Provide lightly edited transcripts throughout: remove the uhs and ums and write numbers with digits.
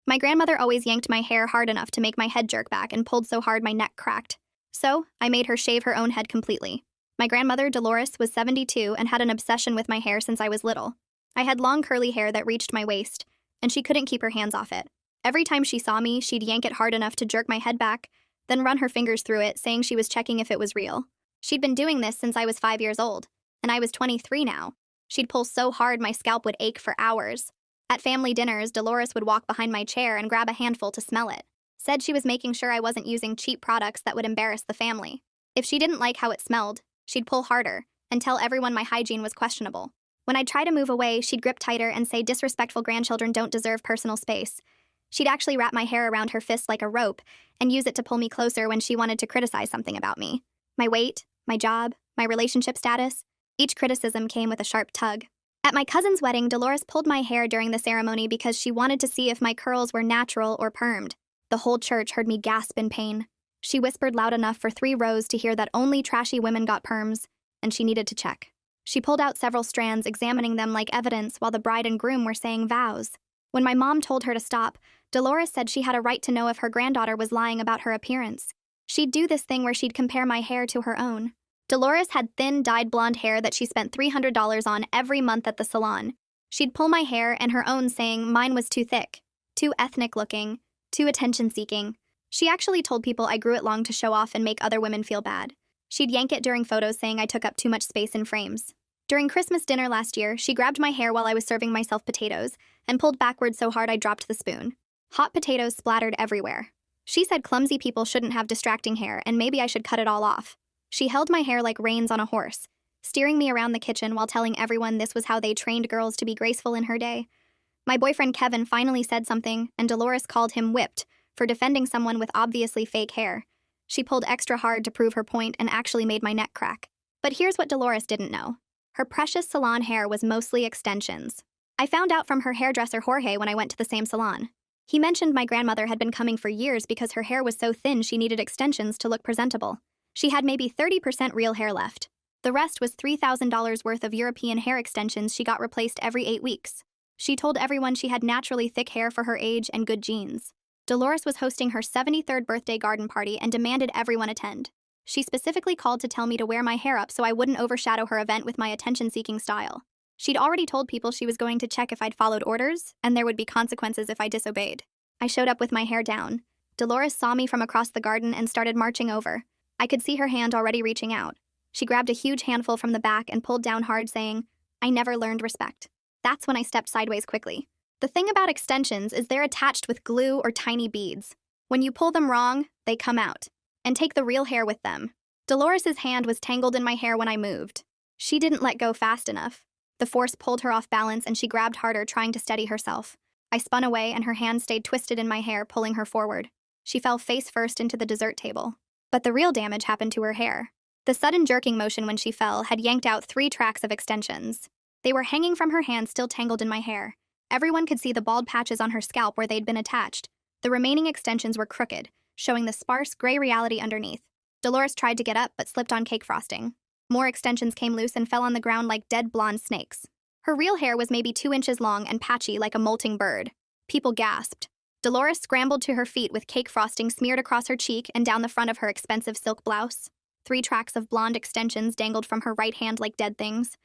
My grandmother always yanked my hair hard enough to make my head jerk back and pulled so hard my neck cracked. So, I made her shave her own head completely. My grandmother, Dolores, was 72 and had an obsession with my hair since I was little. I had long curly hair that reached my waist, and she couldn't keep her hands off it. Every time she saw me, she'd yank it hard enough to jerk my head back, then run her fingers through it, saying she was checking if it was real. She'd been doing this since I was 5 years old, and I was 23 now. She'd pull so hard my scalp would ache for hours. At family dinners, Dolores would walk behind my chair and grab a handful to smell it. Said she was making sure I wasn't using cheap products that would embarrass the family. If she didn't like how it smelled, she'd pull harder and tell everyone my hygiene was questionable. When I'd try to move away, she'd grip tighter and say disrespectful grandchildren don't deserve personal space. She'd actually wrap my hair around her fist like a rope and use it to pull me closer when she wanted to criticize something about me. My weight, my job, my relationship status, each criticism came with a sharp tug. At my cousin's wedding, Dolores pulled my hair during the ceremony because she wanted to see if my curls were natural or permed. The whole church heard me gasp in pain. She whispered loud enough for 3 rows to hear that only trashy women got perms, and she needed to check. She pulled out several strands, examining them like evidence while the bride and groom were saying vows. When my mom told her to stop, Dolores said she had a right to know if her granddaughter was lying about her appearance. She'd do this thing where she'd compare my hair to her own. Dolores had thin, dyed blonde hair that she spent $300 on every month at the salon. She'd pull my hair and her own, saying mine was too thick, too ethnic-looking, too attention-seeking. She actually told people I grew it long to show off and make other women feel bad. She'd yank it during photos, saying I took up too much space in frames. During Christmas dinner last year, she grabbed my hair while I was serving myself potatoes and pulled backwards so hard I dropped the spoon. Hot potatoes splattered everywhere. She said clumsy people shouldn't have distracting hair and maybe I should cut it all off. She held my hair like reins on a horse, steering me around the kitchen while telling everyone this was how they trained girls to be graceful in her day. My boyfriend Kevin finally said something, and Dolores called him whipped for defending someone with obviously fake hair. She pulled extra hard to prove her point and actually made my neck crack. But here's what Dolores didn't know. Her precious salon hair was mostly extensions. I found out from her hairdresser Jorge when I went to the same salon. He mentioned my grandmother had been coming for years because her hair was so thin she needed extensions to look presentable. She had maybe 30% real hair left. The rest was $3,000 worth of European hair extensions she got replaced every 8 weeks. She told everyone she had naturally thick hair for her age and good genes. Dolores was hosting her 73rd birthday garden party and demanded everyone attend. She specifically called to tell me to wear my hair up so I wouldn't overshadow her event with my attention-seeking style. She'd already told people she was going to check if I'd followed orders, and there would be consequences if I disobeyed. I showed up with my hair down. Dolores saw me from across the garden and started marching over. I could see her hand already reaching out. She grabbed a huge handful from the back and pulled down hard, saying, "I never learned respect." That's when I stepped sideways quickly. The thing about extensions is they're attached with glue or tiny beads. When you pull them wrong, they come out. And take the real hair with them. Dolores's hand was tangled in my hair when I moved. She didn't let go fast enough. The force pulled her off balance and she grabbed harder, trying to steady herself. I spun away and her hand stayed twisted in my hair, pulling her forward. She fell face first into the dessert table. But the real damage happened to her hair. The sudden jerking motion when she fell had yanked out 3 tracks of extensions. They were hanging from her hand, still tangled in my hair. Everyone could see the bald patches on her scalp where they'd been attached. The remaining extensions were crooked, showing the sparse, gray reality underneath. Dolores tried to get up, but slipped on cake frosting. More extensions came loose and fell on the ground like dead blonde snakes. Her real hair was maybe 2 inches long and patchy like a molting bird. People gasped. Dolores scrambled to her feet with cake frosting smeared across her cheek and down the front of her expensive silk blouse. 3 tracks of blonde extensions dangled from her right hand like dead things.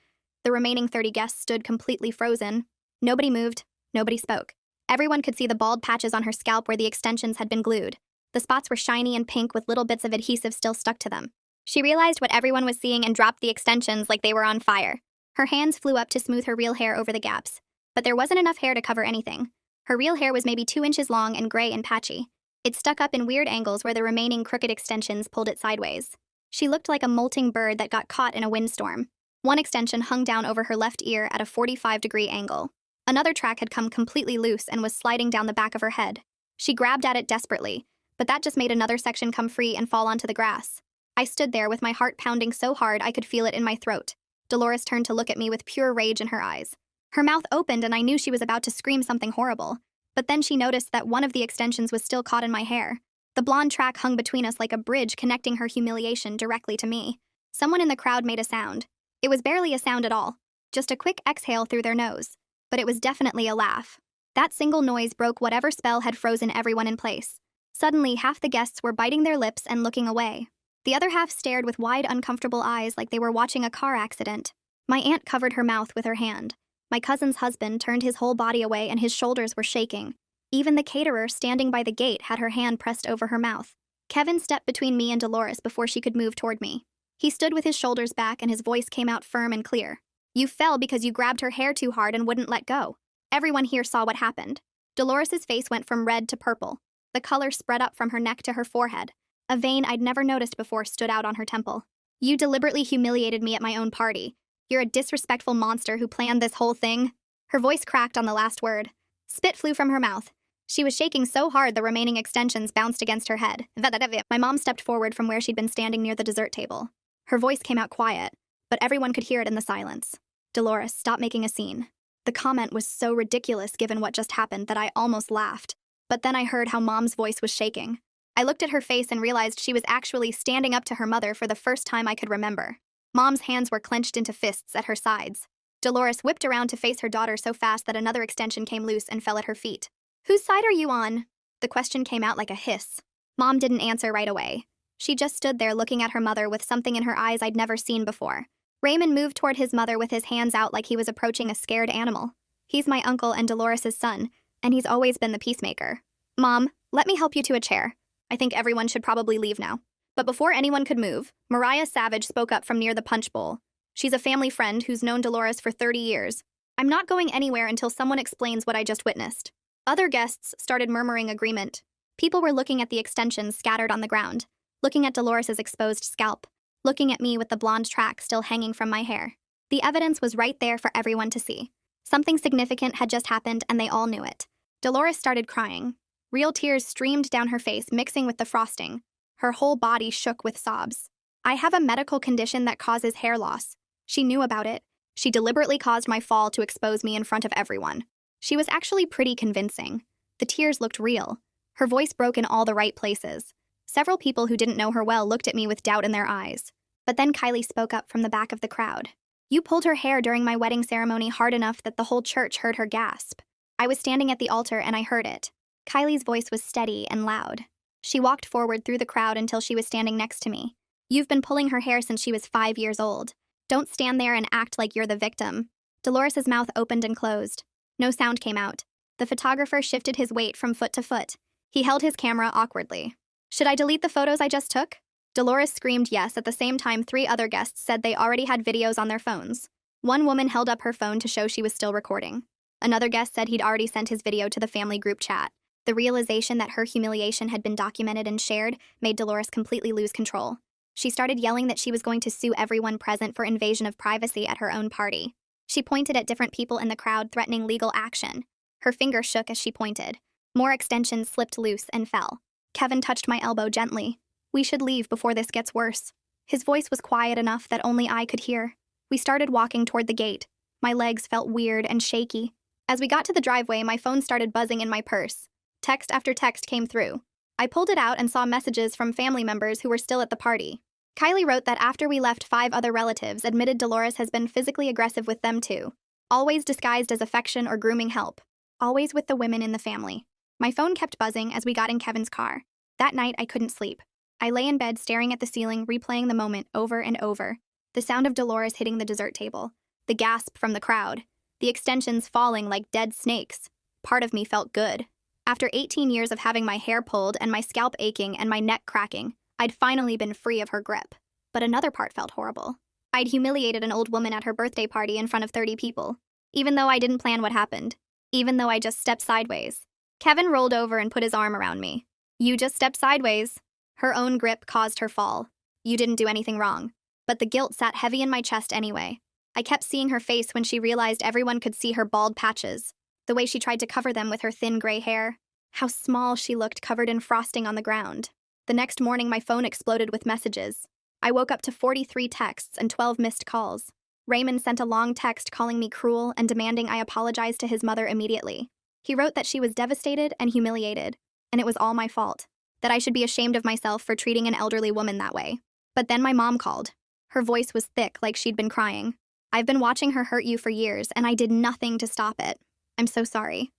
The remaining 30 guests stood completely frozen. Nobody moved. Nobody spoke. Everyone could see the bald patches on her scalp where the extensions had been glued. The spots were shiny and pink with little bits of adhesive still stuck to them. She realized what everyone was seeing and dropped the extensions like they were on fire. Her hands flew up to smooth her real hair over the gaps. But there wasn't enough hair to cover anything. Her real hair was maybe 2 inches long and gray and patchy. It stuck up in weird angles where the remaining crooked extensions pulled it sideways. She looked like a molting bird that got caught in a windstorm. One extension hung down over her left ear at a 45-degree angle. Another track had come completely loose and was sliding down the back of her head. She grabbed at it desperately, but that just made another section come free and fall onto the grass. I stood there with my heart pounding so hard I could feel it in my throat. Dolores turned to look at me with pure rage in her eyes. Her mouth opened and I knew she was about to scream something horrible. But then she noticed that one of the extensions was still caught in my hair. The blonde track hung between us like a bridge connecting her humiliation directly to me. Someone in the crowd made a sound. It was barely a sound at all. Just a quick exhale through their nose. But it was definitely a laugh. That single noise broke whatever spell had frozen everyone in place. Suddenly, half the guests were biting their lips and looking away. The other half stared with wide, uncomfortable eyes like they were watching a car accident. My aunt covered her mouth with her hand. My cousin's husband turned his whole body away and his shoulders were shaking. Even the caterer standing by the gate had her hand pressed over her mouth. Kevin stepped between me and Dolores before she could move toward me. He stood with his shoulders back and his voice came out firm and clear. "You fell because you grabbed her hair too hard and wouldn't let go." Everyone here saw what happened. Dolores's face went from red to purple. The color spread up from her neck to her forehead. A vein I'd never noticed before stood out on her temple. "You deliberately humiliated me at my own party. You're a disrespectful monster who planned this whole thing." Her voice cracked on the last word. Spit flew from her mouth. She was shaking so hard the remaining extensions bounced against her head. My mom stepped forward from where she'd been standing near the dessert table. Her voice came out quiet, but everyone could hear it in the silence. "Dolores, stop making a scene." The comment was so ridiculous given what just happened that I almost laughed. But then I heard how Mom's voice was shaking. I looked at her face and realized she was actually standing up to her mother for the first time I could remember. Mom's hands were clenched into fists at her sides. Dolores whipped around to face her daughter so fast that another extension came loose and fell at her feet. "Whose side are you on?" The question came out like a hiss. Mom didn't answer right away. She just stood there looking at her mother with something in her eyes I'd never seen before. Raymond moved toward his mother with his hands out like he was approaching a scared animal. He's my uncle and Dolores's son, and he's always been the peacemaker. "Mom, let me help you to a chair. I think everyone should probably leave now." But before anyone could move, Mariah Savage spoke up from near the punch bowl. She's a family friend who's known Dolores for 30 years. "I'm not going anywhere until someone explains what I just witnessed." Other guests started murmuring agreement. People were looking at the extensions scattered on the ground, looking at Dolores's exposed scalp, looking at me with the blonde track still hanging from my hair. The evidence was right there for everyone to see. Something significant had just happened and they all knew it. Dolores started crying. Real tears streamed down her face, mixing with the frosting. Her whole body shook with sobs. "I have a medical condition that causes hair loss. She knew about it. She deliberately caused my fall to expose me in front of everyone." She was actually pretty convincing. The tears looked real. Her voice broke in all the right places. Several people who didn't know her well looked at me with doubt in their eyes. But then Kylie spoke up from the back of the crowd. "You pulled her hair during my wedding ceremony hard enough that the whole church heard her gasp. I was standing at the altar and I heard it." Kylie's voice was steady and loud. She walked forward through the crowd until she was standing next to me. "You've been pulling her hair since she was 5 years old. Don't stand there and act like you're the victim." Dolores's mouth opened and closed. No sound came out. The photographer shifted his weight from foot to foot. He held his camera awkwardly. "Should I delete the photos I just took?" Dolores screamed yes. At the same time, 3 other guests said they already had videos on their phones. One woman held up her phone to show she was still recording. Another guest said he'd already sent his video to the family group chat. The realization that her humiliation had been documented and shared made Dolores completely lose control. She started yelling that she was going to sue everyone present for invasion of privacy at her own party. She pointed at different people in the crowd, threatening legal action. Her finger shook as she pointed. More extensions slipped loose and fell. Kevin touched my elbow gently. "We should leave before this gets worse." His voice was quiet enough that only I could hear. We started walking toward the gate. My legs felt weird and shaky. As we got to the driveway, my phone started buzzing in my purse. Text after text came through. I pulled it out and saw messages from family members who were still at the party. Kylie wrote that after we left, 5 other relatives admitted Dolores has been physically aggressive with them too. Always disguised as affection or grooming help. Always with the women in the family. My phone kept buzzing as we got in Kevin's car. That night, I couldn't sleep. I lay in bed staring at the ceiling, replaying the moment over and over. The sound of Dolores hitting the dessert table. The gasp from the crowd. The extensions falling like dead snakes. Part of me felt good. After 18 years of having my hair pulled and my scalp aching and my neck cracking, I'd finally been free of her grip. But another part felt horrible. I'd humiliated an old woman at her birthday party in front of 30 people. Even though I didn't plan what happened. Even though I just stepped sideways. Kevin rolled over and put his arm around me. "You just stepped sideways." Her own grip caused her fall. "You didn't do anything wrong." But the guilt sat heavy in my chest anyway. I kept seeing her face when she realized everyone could see her bald patches. The way she tried to cover them with her thin gray hair. How small she looked covered in frosting on the ground. The next morning, my phone exploded with messages. I woke up to 43 texts and 12 missed calls. Raymond sent a long text calling me cruel and demanding I apologize to his mother immediately. He wrote that she was devastated and humiliated, and it was all my fault. That I should be ashamed of myself for treating an elderly woman that way. But then my mom called. Her voice was thick like she'd been crying. "I've been watching her hurt you for years, and I did nothing to stop it. I'm so sorry."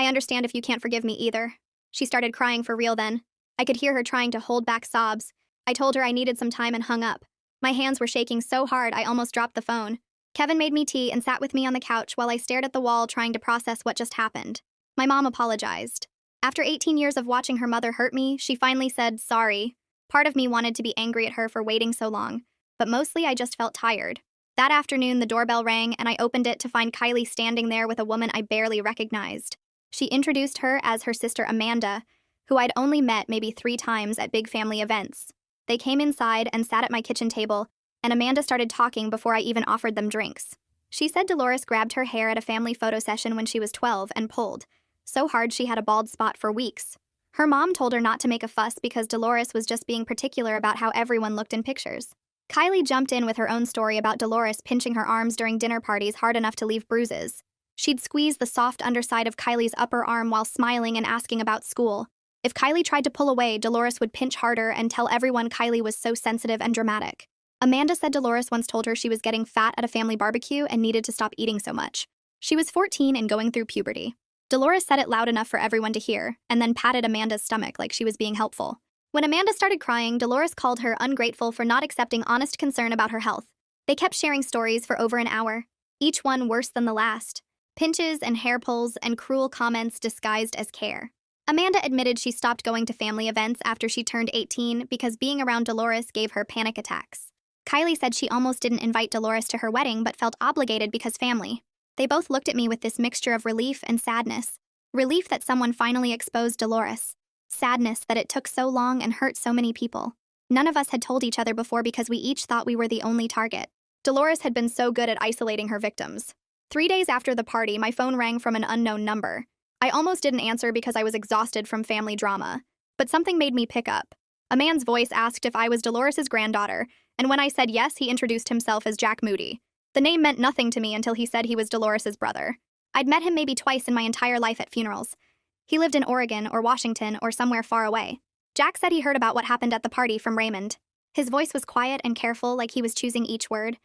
I understand if you can't forgive me either. She started crying for real then. I could hear her trying to hold back sobs. I told her I needed some time and hung up. My hands were shaking so hard I almost dropped the phone. Kevin made me tea and sat with me on the couch while I stared at the wall trying to process what just happened. My mom apologized. After 18 years of watching her mother hurt me, she finally said, sorry. Part of me wanted to be angry at her for waiting so long, but mostly I just felt tired. That afternoon, the doorbell rang and I opened it to find Kylie standing there with a woman I barely recognized. She introduced her as her sister Amanda, who I'd only met maybe 3 times at big family events. They came inside and sat at my kitchen table, and Amanda started talking before I even offered them drinks. She said Dolores grabbed her hair at a family photo session when she was 12 and pulled so hard she had a bald spot for weeks. Her mom told her not to make a fuss because Dolores was just being particular about how everyone looked in pictures. Kylie jumped in with her own story about Dolores pinching her arms during dinner parties hard enough to leave bruises. She'd squeeze the soft underside of Kylie's upper arm while smiling and asking about school. If Kylie tried to pull away, Dolores would pinch harder and tell everyone Kylie was so sensitive and dramatic. Amanda said Dolores once told her she was getting fat at a family barbecue and needed to stop eating so much. She was 14 and going through puberty. Dolores said it loud enough for everyone to hear, and then patted Amanda's stomach like she was being helpful. When Amanda started crying, Dolores called her ungrateful for not accepting honest concern about her health. They kept sharing stories for over an hour, each one worse than the last. Pinches and hair pulls and cruel comments disguised as care. Amanda admitted she stopped going to family events after she turned 18 because being around Dolores gave her panic attacks. Kylie said she almost didn't invite Dolores to her wedding but felt obligated because family. They both looked at me with this mixture of relief and sadness. Relief that someone finally exposed Dolores. Sadness that it took so long and hurt so many people. None of us had told each other before because we each thought we were the only target. Dolores had been so good at isolating her victims. 3 days after the party, my phone rang from an unknown number. I almost didn't answer because I was exhausted from family drama. But something made me pick up. A man's voice asked if I was Dolores's granddaughter, and when I said yes, he introduced himself as Jack Moody. The name meant nothing to me until he said he was Dolores's brother. I'd met him maybe twice in my entire life at funerals. He lived in Oregon or Washington or somewhere far away. Jack said he heard about what happened at the party from Raymond. His voice was quiet and careful, like he was choosing each word.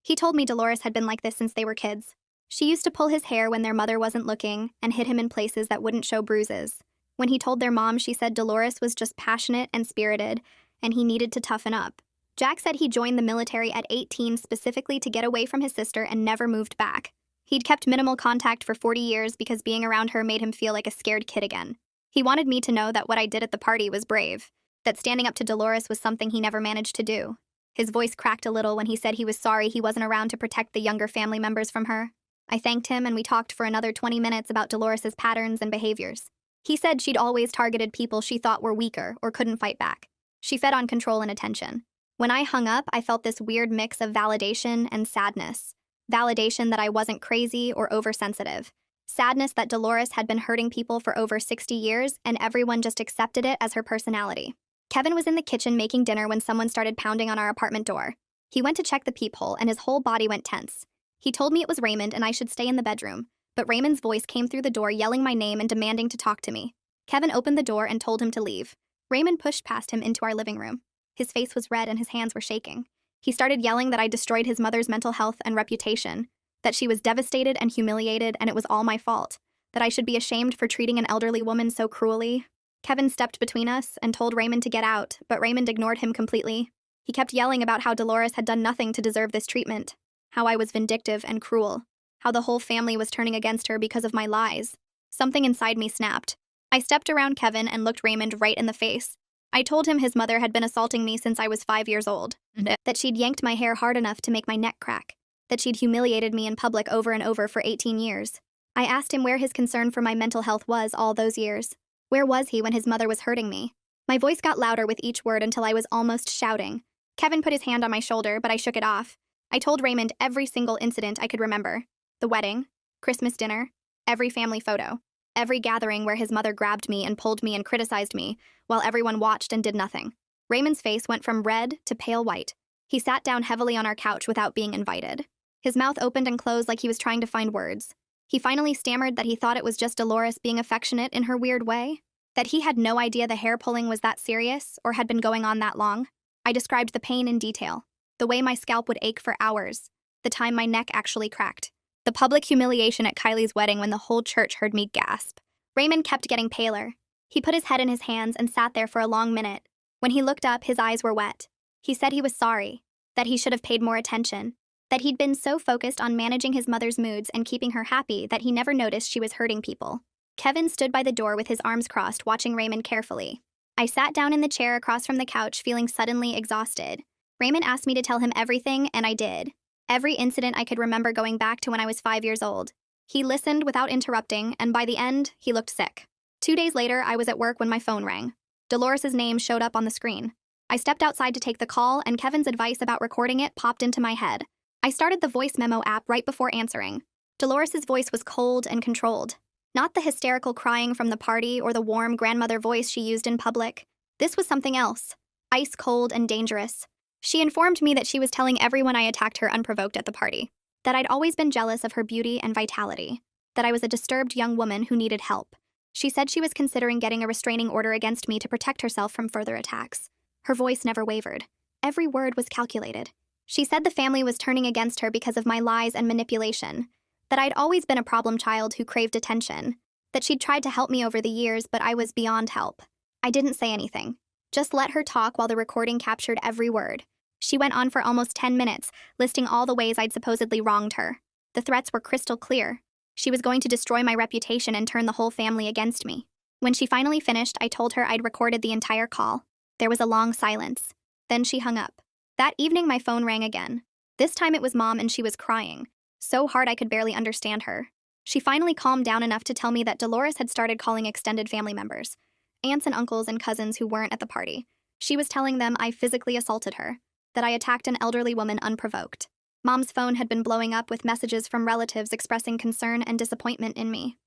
He told me Dolores had been like this since they were kids. She used to pull his hair when their mother wasn't looking and hit him in places that wouldn't show bruises. When he told their mom, she said Dolores was just passionate and spirited, and he needed to toughen up. Jack said he joined the military at 18 specifically to get away from his sister and never moved back. He'd kept minimal contact for 40 years because being around her made him feel like a scared kid again. He wanted me to know that what I did at the party was brave, that standing up to Dolores was something he never managed to do. His voice cracked a little when he said he was sorry he wasn't around to protect the younger family members from her. I thanked him and we talked for another 20 minutes about Dolores's patterns and behaviors. He said she'd always targeted people she thought were weaker or couldn't fight back. She fed on control and attention. When I hung up, I felt this weird mix of validation and sadness. Validation that I wasn't crazy or oversensitive. Sadness that Dolores had been hurting people for over 60 years and everyone just accepted it as her personality. Kevin was in the kitchen making dinner when someone started pounding on our apartment door. He went to check the peephole and his whole body went tense. He told me it was Raymond and I should stay in the bedroom, but Raymond's voice came through the door yelling my name and demanding to talk to me. Kevin opened the door and told him to leave. Raymond pushed past him into our living room. His face was red and his hands were shaking. He started yelling that I destroyed his mother's mental health and reputation, that she was devastated and humiliated and it was all my fault, that I should be ashamed for treating an elderly woman so cruelly. Kevin stepped between us and told Raymond to get out, but Raymond ignored him completely. He kept yelling about how Dolores had done nothing to deserve this treatment, how I was vindictive and cruel, how the whole family was turning against her because of my lies. Something inside me snapped. I stepped around Kevin and looked Raymond right in the face. I told him his mother had been assaulting me since I was 5 years old, that she'd yanked my hair hard enough to make my neck crack, that she'd humiliated me in public over and over for 18 years. I asked him where his concern for my mental health was all those years. Where was he when his mother was hurting me? My voice got louder with each word until I was almost shouting. Kevin put his hand on my shoulder, but I shook it off. I told Raymond every single incident I could remember. The wedding, Christmas dinner, every family photo, every gathering where his mother grabbed me and pulled me and criticized me, while everyone watched and did nothing. Raymond's face went from red to pale white. He sat down heavily on our couch without being invited. His mouth opened and closed like he was trying to find words. He finally stammered that he thought it was just Dolores being affectionate in her weird way, that he had no idea the hair pulling was that serious or had been going on that long. I described the pain in detail, the way my scalp would ache for hours, the time my neck actually cracked, the public humiliation at Kylie's wedding when the whole church heard me gasp. Raymond kept getting paler. He put his head in his hands and sat there for a long minute. When he looked up, his eyes were wet. He said he was sorry, that he should have paid more attention, that he'd been so focused on managing his mother's moods and keeping her happy that he never noticed she was hurting people. Kevin stood by the door with his arms crossed, watching Raymond carefully. I sat down in the chair across from the couch, feeling suddenly exhausted. Raymond asked me to tell him everything, and I did. Every incident I could remember going back to when I was 5 years old. He listened without interrupting, and by the end, he looked sick. 2 days later, I was at work when my phone rang. Dolores' name showed up on the screen. I stepped outside to take the call, and Kevin's advice about recording it popped into my head. I started the voice memo app right before answering. Dolores' voice was cold and controlled. Not the hysterical crying from the party or the warm grandmother voice she used in public. This was something else. Ice cold and dangerous. She informed me that she was telling everyone I attacked her unprovoked at the party. That I'd always been jealous of her beauty and vitality. That I was a disturbed young woman who needed help. She said she was considering getting a restraining order against me to protect herself from further attacks. Her voice never wavered. Every word was calculated. She said the family was turning against her because of my lies and manipulation. That I'd always been a problem child who craved attention. That she'd tried to help me over the years, but I was beyond help. I didn't say anything. Just let her talk while the recording captured every word. She went on for almost 10 minutes, listing all the ways I'd supposedly wronged her. The threats were crystal clear. She was going to destroy my reputation and turn the whole family against me. When she finally finished, I told her I'd recorded the entire call. There was a long silence. Then she hung up. That evening, my phone rang again. This time it was Mom, and she was crying. So hard I could barely understand her. She finally calmed down enough to tell me that Dolores had started calling extended family members, aunts and uncles and cousins who weren't at the party. She was telling them I physically assaulted her, that I attacked an elderly woman unprovoked. Mom's phone had been blowing up with messages from relatives expressing concern and disappointment in me.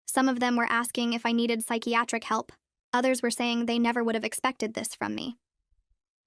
Some of them were asking if I needed psychiatric help. Others were saying they never would have expected this from me.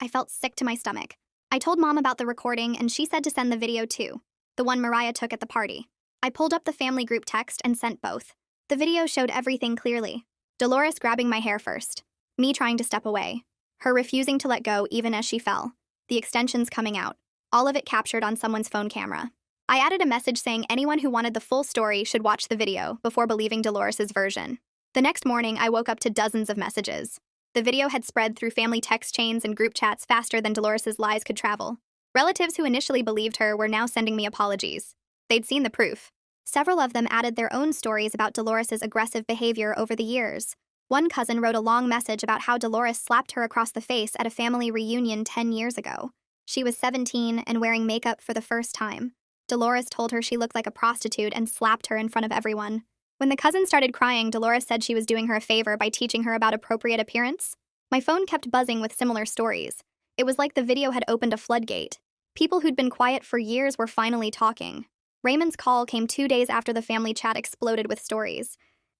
I felt sick to my stomach. I told Mom about the recording, and she said to send the video too, the one Mariah took at the party. I pulled up the family group text and sent both. The video showed everything clearly. Dolores grabbing my hair first. Me trying to step away. Her refusing to let go even as she fell. The extensions coming out. All of it captured on someone's phone camera. I added a message saying anyone who wanted the full story should watch the video before believing Dolores' version. The next morning, I woke up to dozens of messages. The video had spread through family text chains and group chats faster than Dolores' lies could travel. Relatives who initially believed her were now sending me apologies. They'd seen the proof. Several of them added their own stories about Dolores' aggressive behavior over the years. One cousin wrote a long message about how Dolores slapped her across the face at a family reunion 10 years ago. She was 17 and wearing makeup for the first time. Dolores told her she looked like a prostitute and slapped her in front of everyone. When the cousin started crying, Dolores said she was doing her a favor by teaching her about appropriate appearance. My phone kept buzzing with similar stories. It was like the video had opened a floodgate. People who'd been quiet for years were finally talking. Raymond's call came 2 days after the family chat exploded with stories.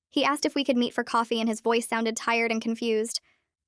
He asked if we could meet for coffee, and his voice sounded tired and confused.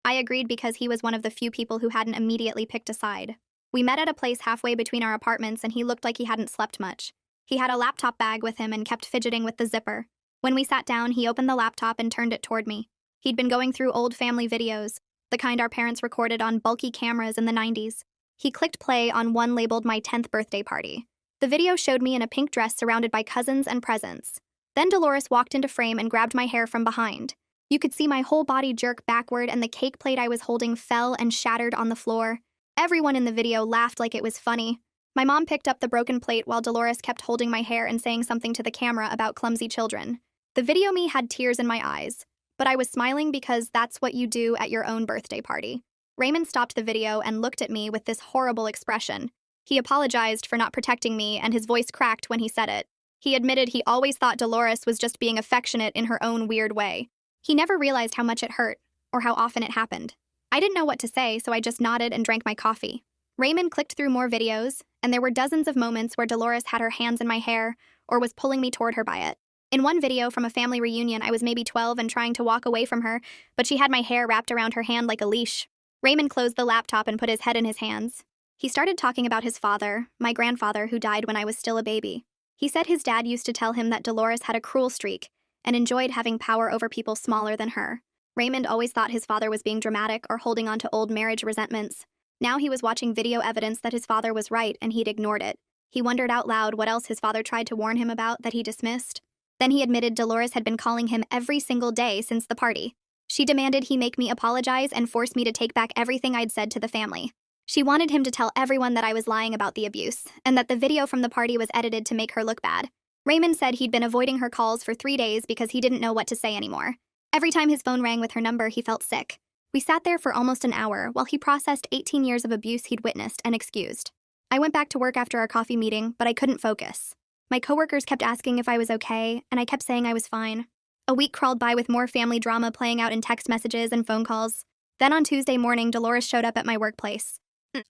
I agreed because he was one of the few people who hadn't immediately picked a side. We met at a place halfway between our apartments, and he looked like he hadn't slept much. He had a laptop bag with him and kept fidgeting with the zipper. When we sat down, he opened the laptop and turned it toward me. He'd been going through old family videos, the kind our parents recorded on bulky cameras in the 90s. He clicked play on one labeled My 10th Birthday Party. The video showed me in a pink dress surrounded by cousins and presents. Then Dolores walked into frame and grabbed my hair from behind. You could see my whole body jerk backward, and the cake plate I was holding fell and shattered on the floor. Everyone in the video laughed like it was funny. My mom picked up the broken plate while Dolores kept holding my hair and saying something to the camera about clumsy children. The video me had tears in my eyes, but I was smiling because that's what you do at your own birthday party. Raymond stopped the video and looked at me with this horrible expression. He apologized for not protecting me, and his voice cracked when he said it. He admitted he always thought Dolores was just being affectionate in her own weird way. He never realized how much it hurt, or how often it happened. I didn't know what to say, so I just nodded and drank my coffee. Raymond clicked through more videos, and there were dozens of moments where Dolores had her hands in my hair, or was pulling me toward her by it. In one video from a family reunion, I was maybe 12 and trying to walk away from her, but she had my hair wrapped around her hand like a leash. Raymond closed the laptop and put his head in his hands. He started talking about his father, my grandfather, who died when I was still a baby. He said his dad used to tell him that Dolores had a cruel streak and enjoyed having power over people smaller than her. Raymond always thought his father was being dramatic or holding on to old marriage resentments. Now he was watching video evidence that his father was right, and he'd ignored it. He wondered out loud what else his father tried to warn him about that he dismissed. Then he admitted Dolores had been calling him every single day since the party. She demanded he make me apologize and force me to take back everything I'd said to the family. She wanted him to tell everyone that I was lying about the abuse, and that the video from the party was edited to make her look bad. Raymond said he'd been avoiding her calls for 3 days because he didn't know what to say anymore. Every time his phone rang with her number, he felt sick. We sat there for almost an hour while he processed 18 years of abuse he'd witnessed and excused. I went back to work after our coffee meeting, but I couldn't focus. My coworkers kept asking if I was okay, and I kept saying I was fine. A week crawled by with more family drama playing out in text messages and phone calls. Then on Tuesday morning, Dolores showed up at my workplace.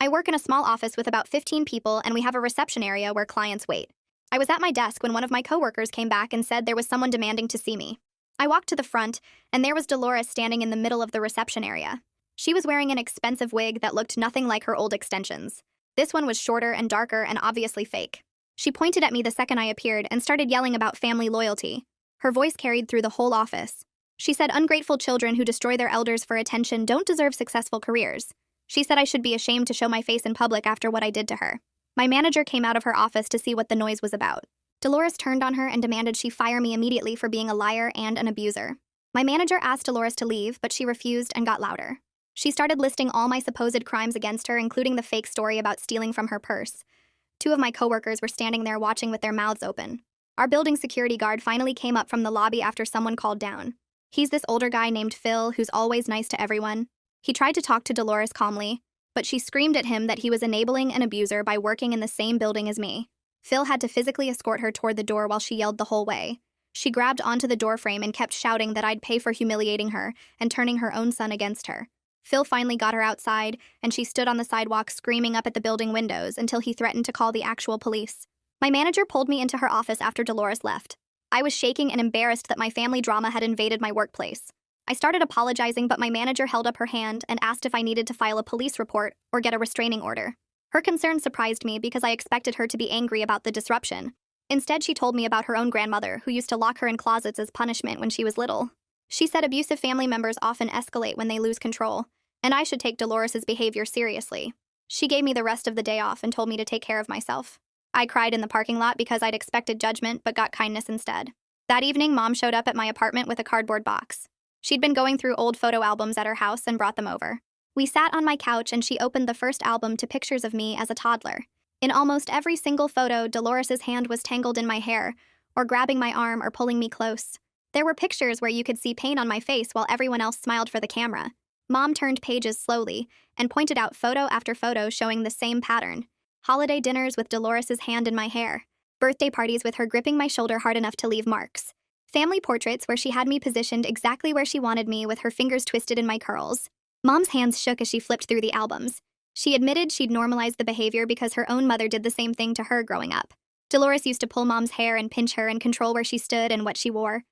I work in a small office with about 15 people, and we have a reception area where clients wait. I was at my desk when one of my coworkers came back and said there was someone demanding to see me. I walked to the front, and there was Dolores standing in the middle of the reception area. She was wearing an expensive wig that looked nothing like her old extensions. This one was shorter and darker and obviously fake. She pointed at me the second I appeared and started yelling about family loyalty. Her voice carried through the whole office. She said ungrateful children who destroy their elders for attention don't deserve successful careers. She said I should be ashamed to show my face in public after what I did to her. My manager came out of her office to see what the noise was about. Dolores turned on her and demanded she fire me immediately for being a liar and an abuser. My manager asked Dolores to leave, but she refused and got louder. She started listing all my supposed crimes against her, including the fake story about stealing from her purse. 2 of my coworkers were standing there watching with their mouths open. Our building security guard finally came up from the lobby after someone called down. He's this older guy named Phil who's always nice to everyone. He tried to talk to Dolores calmly, but she screamed at him that he was enabling an abuser by working in the same building as me. Phil had to physically escort her toward the door while she yelled the whole way. She grabbed onto the doorframe and kept shouting that I'd pay for humiliating her and turning her own son against her. Phil finally got her outside, and she stood on the sidewalk screaming up at the building windows until he threatened to call the actual police. My manager pulled me into her office after Dolores left. I was shaking and embarrassed that my family drama had invaded my workplace. I started apologizing, but my manager held up her hand and asked if I needed to file a police report or get a restraining order. Her concern surprised me because I expected her to be angry about the disruption. Instead, she told me about her own grandmother, who used to lock her in closets as punishment when she was little. She said abusive family members often escalate when they lose control, and I should take Dolores's behavior seriously. She gave me the rest of the day off and told me to take care of myself. I cried in the parking lot because I'd expected judgment but got kindness instead. That evening, Mom showed up at my apartment with a cardboard box. She'd been going through old photo albums at her house and brought them over. We sat on my couch and she opened the first album to pictures of me as a toddler. In almost every single photo, Dolores's hand was tangled in my hair, or grabbing my arm or pulling me close. There were pictures where you could see pain on my face while everyone else smiled for the camera. Mom turned pages slowly and pointed out photo after photo showing the same pattern. Holiday dinners with Dolores's hand in my hair. Birthday parties with her gripping my shoulder hard enough to leave marks. Family portraits where she had me positioned exactly where she wanted me with her fingers twisted in my curls. Mom's hands shook as she flipped through the albums. She admitted she'd normalized the behavior because her own mother did the same thing to her growing up. Dolores used to pull Mom's hair and pinch her and control where she stood and what she wore.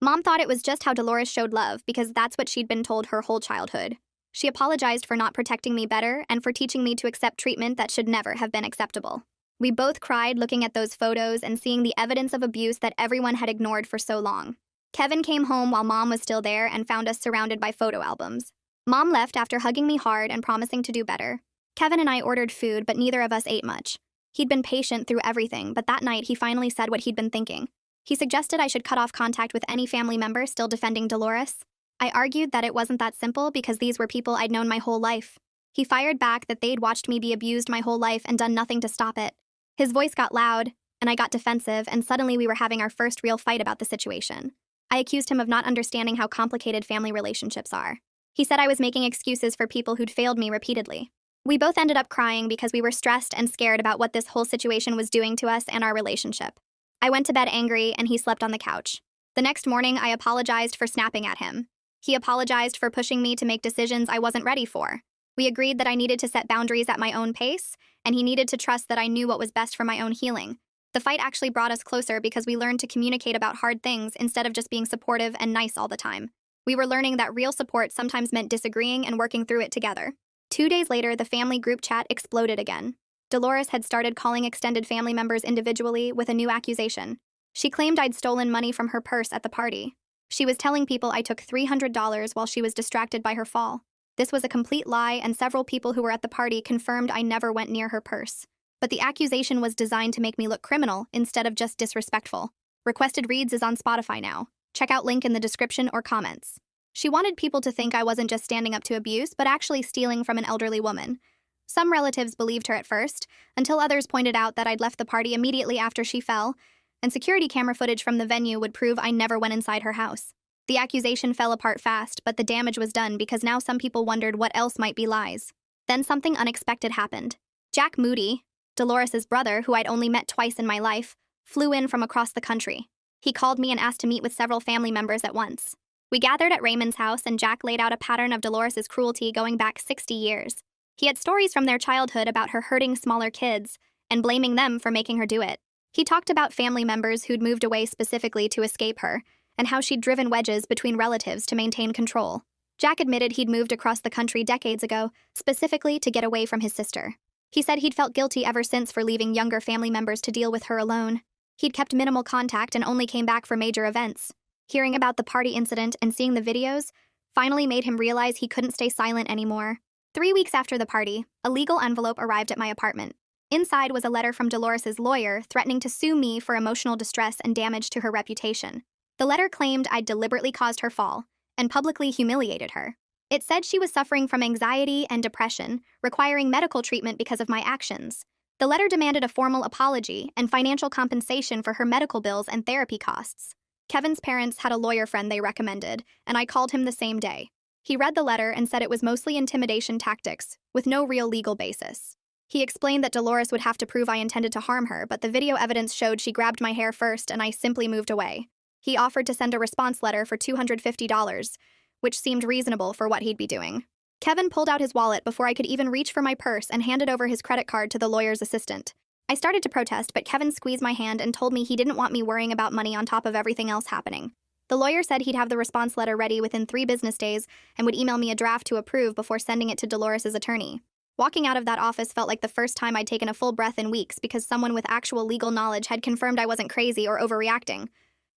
Mom thought it was just how Dolores showed love because that's what she'd been told her whole childhood. She apologized for not protecting me better and for teaching me to accept treatment that should never have been acceptable. We both cried looking at those photos and seeing the evidence of abuse that everyone had ignored for so long. Kevin came home while Mom was still there and found us surrounded by photo albums. Mom left after hugging me hard and promising to do better. Kevin and I ordered food, but neither of us ate much. He'd been patient through everything, but that night he finally said what he'd been thinking. He suggested I should cut off contact with any family member still defending Dolores. I argued that it wasn't that simple because these were people I'd known my whole life. He fired back that they'd watched me be abused my whole life and done nothing to stop it. His voice got loud, and I got defensive, and suddenly we were having our first real fight about the situation. I accused him of not understanding how complicated family relationships are. He said I was making excuses for people who'd failed me repeatedly. We both ended up crying because we were stressed and scared about what this whole situation was doing to us and our relationship. I went to bed angry, and he slept on the couch. The next morning, I apologized for snapping at him. He apologized for pushing me to make decisions I wasn't ready for. We agreed that I needed to set boundaries at my own pace, and he needed to trust that I knew what was best for my own healing. The fight actually brought us closer because we learned to communicate about hard things instead of just being supportive and nice all the time. We were learning that real support sometimes meant disagreeing and working through it together. 2 days later, the family group chat exploded again. Dolores had started calling extended family members individually with a new accusation. She claimed I'd stolen money from her purse at the party. She was telling people I took $300 while she was distracted by her fall. This was a complete lie, and several people who were at the party confirmed I never went near her purse. But the accusation was designed to make me look criminal instead of just disrespectful. Requested Reads is on Spotify now. Check out link in the description or comments. She wanted people to think I wasn't just standing up to abuse, but actually stealing from an elderly woman. Some relatives believed her at first, until others pointed out that I'd left the party immediately after she fell, and security camera footage from the venue would prove I never went inside her house. The accusation fell apart fast, but the damage was done because now some people wondered what else might be lies. Then something unexpected happened. Jack Moody, Dolores' brother, who I'd only met twice in my life, flew in from across the country. He called me and asked to meet with several family members at once. We gathered at Raymond's house, and Jack laid out a pattern of Dolores' cruelty going back 60 years. He had stories from their childhood about her hurting smaller kids and blaming them for making her do it. He talked about family members who'd moved away specifically to escape her, and how she'd driven wedges between relatives to maintain control. Jack admitted he'd moved across the country decades ago, specifically to get away from his sister. He said he'd felt guilty ever since for leaving younger family members to deal with her alone. He'd kept minimal contact and only came back for major events. Hearing about the party incident and seeing the videos finally made him realize he couldn't stay silent anymore. 3 weeks after the party, a legal envelope arrived at my apartment. Inside was a letter from Dolores' lawyer threatening to sue me for emotional distress and damage to her reputation. The letter claimed I'd deliberately caused her fall and publicly humiliated her. It said she was suffering from anxiety and depression, requiring medical treatment because of my actions. The letter demanded a formal apology and financial compensation for her medical bills and therapy costs. Kevin's parents had a lawyer friend they recommended, and I called him the same day. He read the letter and said it was mostly intimidation tactics, with no real legal basis. He explained that Dolores would have to prove I intended to harm her, but the video evidence showed she grabbed my hair first and I simply moved away. He offered to send a response letter for $250, which seemed reasonable for what he'd be doing. Kevin pulled out his wallet before I could even reach for my purse and handed over his credit card to the lawyer's assistant. I started to protest, but Kevin squeezed my hand and told me he didn't want me worrying about money on top of everything else happening. The lawyer said he'd have the response letter ready within 3 business days and would email me a draft to approve before sending it to Dolores' attorney. Walking out of that office felt like the first time I'd taken a full breath in weeks because someone with actual legal knowledge had confirmed I wasn't crazy or overreacting.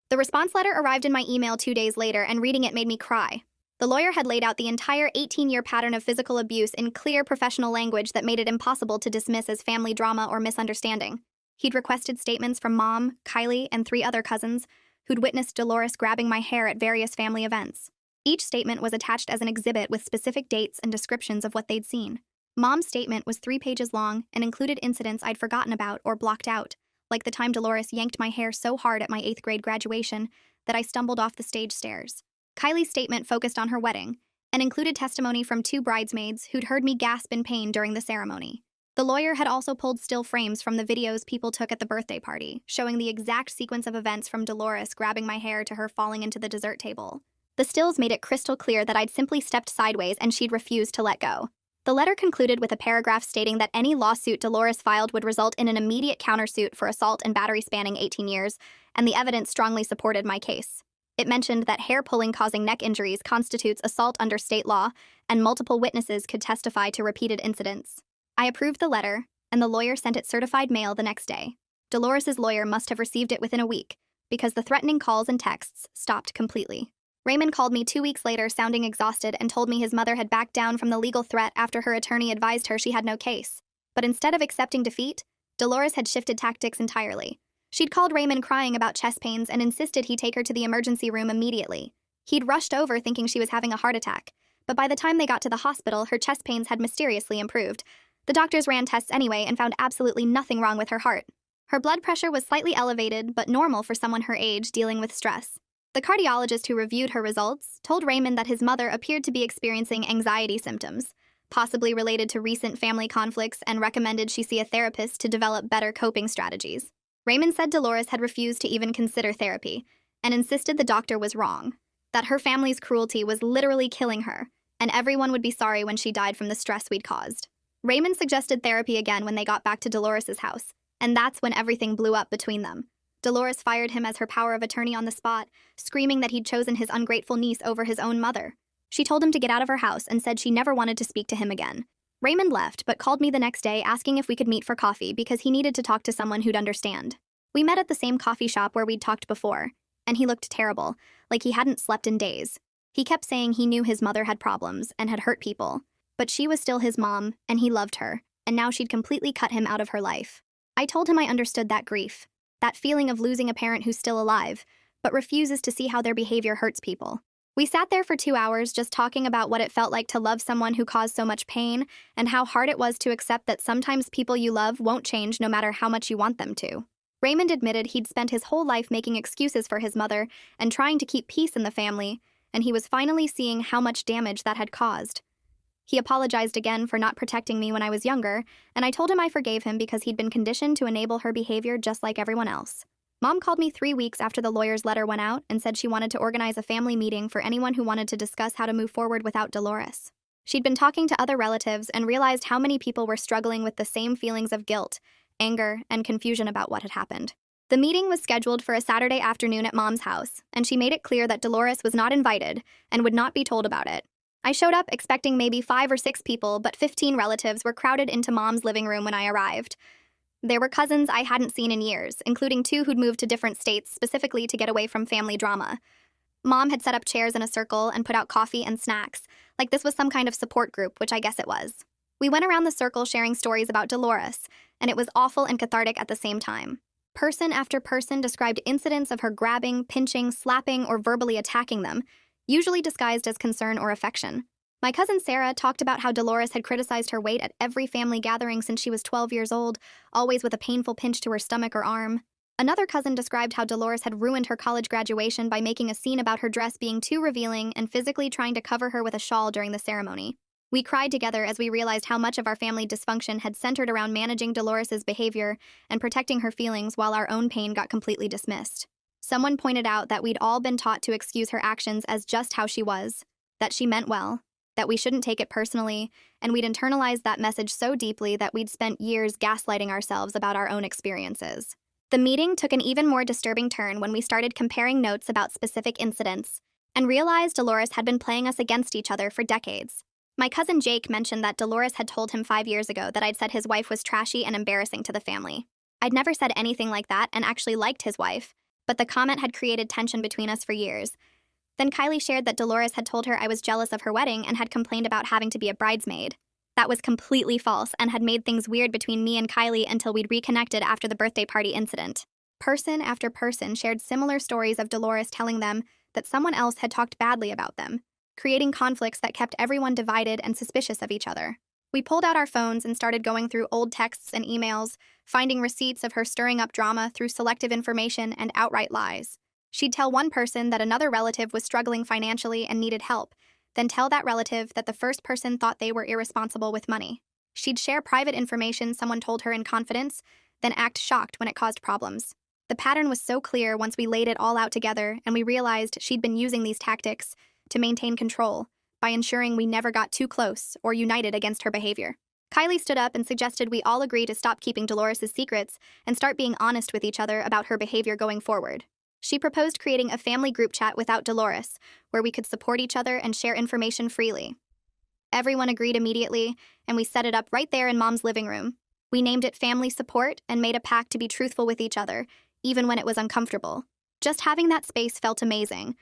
The response letter arrived in my email 2 days later, and reading it made me cry. The lawyer had laid out the entire 18-year pattern of physical abuse in clear professional language that made it impossible to dismiss as family drama or misunderstanding. He'd requested statements from Mom, Kylie, and 3 other cousins who'd witnessed Dolores grabbing my hair at various family events. Each statement was attached as an exhibit with specific dates and descriptions of what they'd seen. Mom's statement was 3 pages long and included incidents I'd forgotten about or blocked out, like the time Dolores yanked my hair so hard at my 8th grade graduation that I stumbled off the stage stairs. Kylie's statement focused on her wedding and included testimony from 2 bridesmaids who'd heard me gasp in pain during the ceremony. The lawyer had also pulled still frames from the videos people took at the birthday party, showing the exact sequence of events from Dolores grabbing my hair to her falling into the dessert table. The stills made it crystal clear that I'd simply stepped sideways and she'd refused to let go. The letter concluded with a paragraph stating that any lawsuit Dolores filed would result in an immediate countersuit for assault and battery spanning 18 years, and the evidence strongly supported my case. It mentioned that hair pulling causing neck injuries constitutes assault under state law, and multiple witnesses could testify to repeated incidents. I approved the letter, and the lawyer sent it certified mail the next day. Dolores' lawyer must have received it within a week, because the threatening calls and texts stopped completely. Raymond called me 2 weeks later sounding exhausted and told me his mother had backed down from the legal threat after her attorney advised her she had no case. But instead of accepting defeat, Dolores had shifted tactics entirely. She'd called Raymond crying about chest pains and insisted he take her to the emergency room immediately. He'd rushed over thinking she was having a heart attack, but by the time they got to the hospital, her chest pains had mysteriously improved. The doctors ran tests anyway and found absolutely nothing wrong with her heart. Her blood pressure was slightly elevated, but normal for someone her age dealing with stress. The cardiologist who reviewed her results told Raymond that his mother appeared to be experiencing anxiety symptoms, possibly related to recent family conflicts, and recommended she see a therapist to develop better coping strategies. Raymond said Dolores had refused to even consider therapy and insisted the doctor was wrong, that her family's cruelty was literally killing her, and everyone would be sorry when she died from the stress we'd caused. Raymond suggested therapy again when they got back to Dolores' house, and that's when everything blew up between them. Dolores fired him as her power of attorney on the spot, screaming that he'd chosen his ungrateful niece over his own mother. She told him to get out of her house and said she never wanted to speak to him again. Raymond left, but called me the next day asking if we could meet for coffee because he needed to talk to someone who'd understand. We met at the same coffee shop where we'd talked before, and he looked terrible, like he hadn't slept in days. He kept saying he knew his mother had problems and had hurt people, but she was still his mom, and he loved her, and now she'd completely cut him out of her life. I told him I understood that grief, that feeling of losing a parent who's still alive, but refuses to see how their behavior hurts people. We sat there for 2 hours just talking about what it felt like to love someone who caused so much pain and how hard it was to accept that sometimes people you love won't change no matter how much you want them to. Raymond admitted he'd spent his whole life making excuses for his mother and trying to keep peace in the family, and he was finally seeing how much damage that had caused. He apologized again for not protecting me when I was younger, and I told him I forgave him because he'd been conditioned to enable her behavior just like everyone else. Mom called me 3 weeks after the lawyer's letter went out and said she wanted to organize a family meeting for anyone who wanted to discuss how to move forward without Dolores. She'd been talking to other relatives and realized how many people were struggling with the same feelings of guilt, anger, and confusion about what had happened. The meeting was scheduled for a Saturday afternoon at Mom's house, and she made it clear that Dolores was not invited and would not be told about it. I showed up expecting maybe 5 or 6 people, but 15 relatives were crowded into Mom's living room when I arrived. There were cousins I hadn't seen in years, including 2 who'd moved to different states specifically to get away from family drama. Mom had set up chairs in a circle and put out coffee and snacks, like this was some kind of support group, which I guess it was. We went around the circle sharing stories about Dolores, and it was awful and cathartic at the same time. Person after person described incidents of her grabbing, pinching, slapping, or verbally attacking them, usually disguised as concern or affection. My cousin Sarah talked about how Dolores had criticized her weight at every family gathering since she was 12 years old, always with a painful pinch to her stomach or arm. Another cousin described how Dolores had ruined her college graduation by making a scene about her dress being too revealing and physically trying to cover her with a shawl during the ceremony. We cried together as we realized how much of our family dysfunction had centered around managing Dolores's behavior and protecting her feelings while our own pain got completely dismissed. Someone pointed out that we'd all been taught to excuse her actions as just how she was, that she meant well, that we shouldn't take it personally, and we'd internalized that message so deeply that we'd spent years gaslighting ourselves about our own experiences. The meeting took an even more disturbing turn when we started comparing notes about specific incidents and realized Dolores had been playing us against each other for decades. My cousin Jake mentioned that Dolores had told him 5 years ago that I'd said his wife was trashy and embarrassing to the family. I'd never said anything like that and actually liked his wife, but the comment had created tension between us for years. Then Kylie shared that Dolores had told her I was jealous of her wedding and had complained about having to be a bridesmaid. That was completely false and had made things weird between me and Kylie until we'd reconnected after the birthday party incident. Person after person shared similar stories of Dolores telling them that someone else had talked badly about them, creating conflicts that kept everyone divided and suspicious of each other. We pulled out our phones and started going through old texts and emails, finding receipts of her stirring up drama through selective information and outright lies. She'd tell one person that another relative was struggling financially and needed help, then tell that relative that the first person thought they were irresponsible with money. She'd share private information someone told her in confidence, then act shocked when it caused problems. The pattern was so clear once we laid it all out together, and we realized she'd been using these tactics to maintain control by ensuring we never got too close or united against her behavior. Kylie stood up and suggested we all agree to stop keeping Dolores's secrets and start being honest with each other about her behavior going forward. She proposed creating a family group chat without Dolores, where we could support each other and share information freely. Everyone agreed immediately, and we set it up right there in Mom's living room. We named it Family Support and made a pact to be truthful with each other, even when it was uncomfortable. Just having that space felt amazing,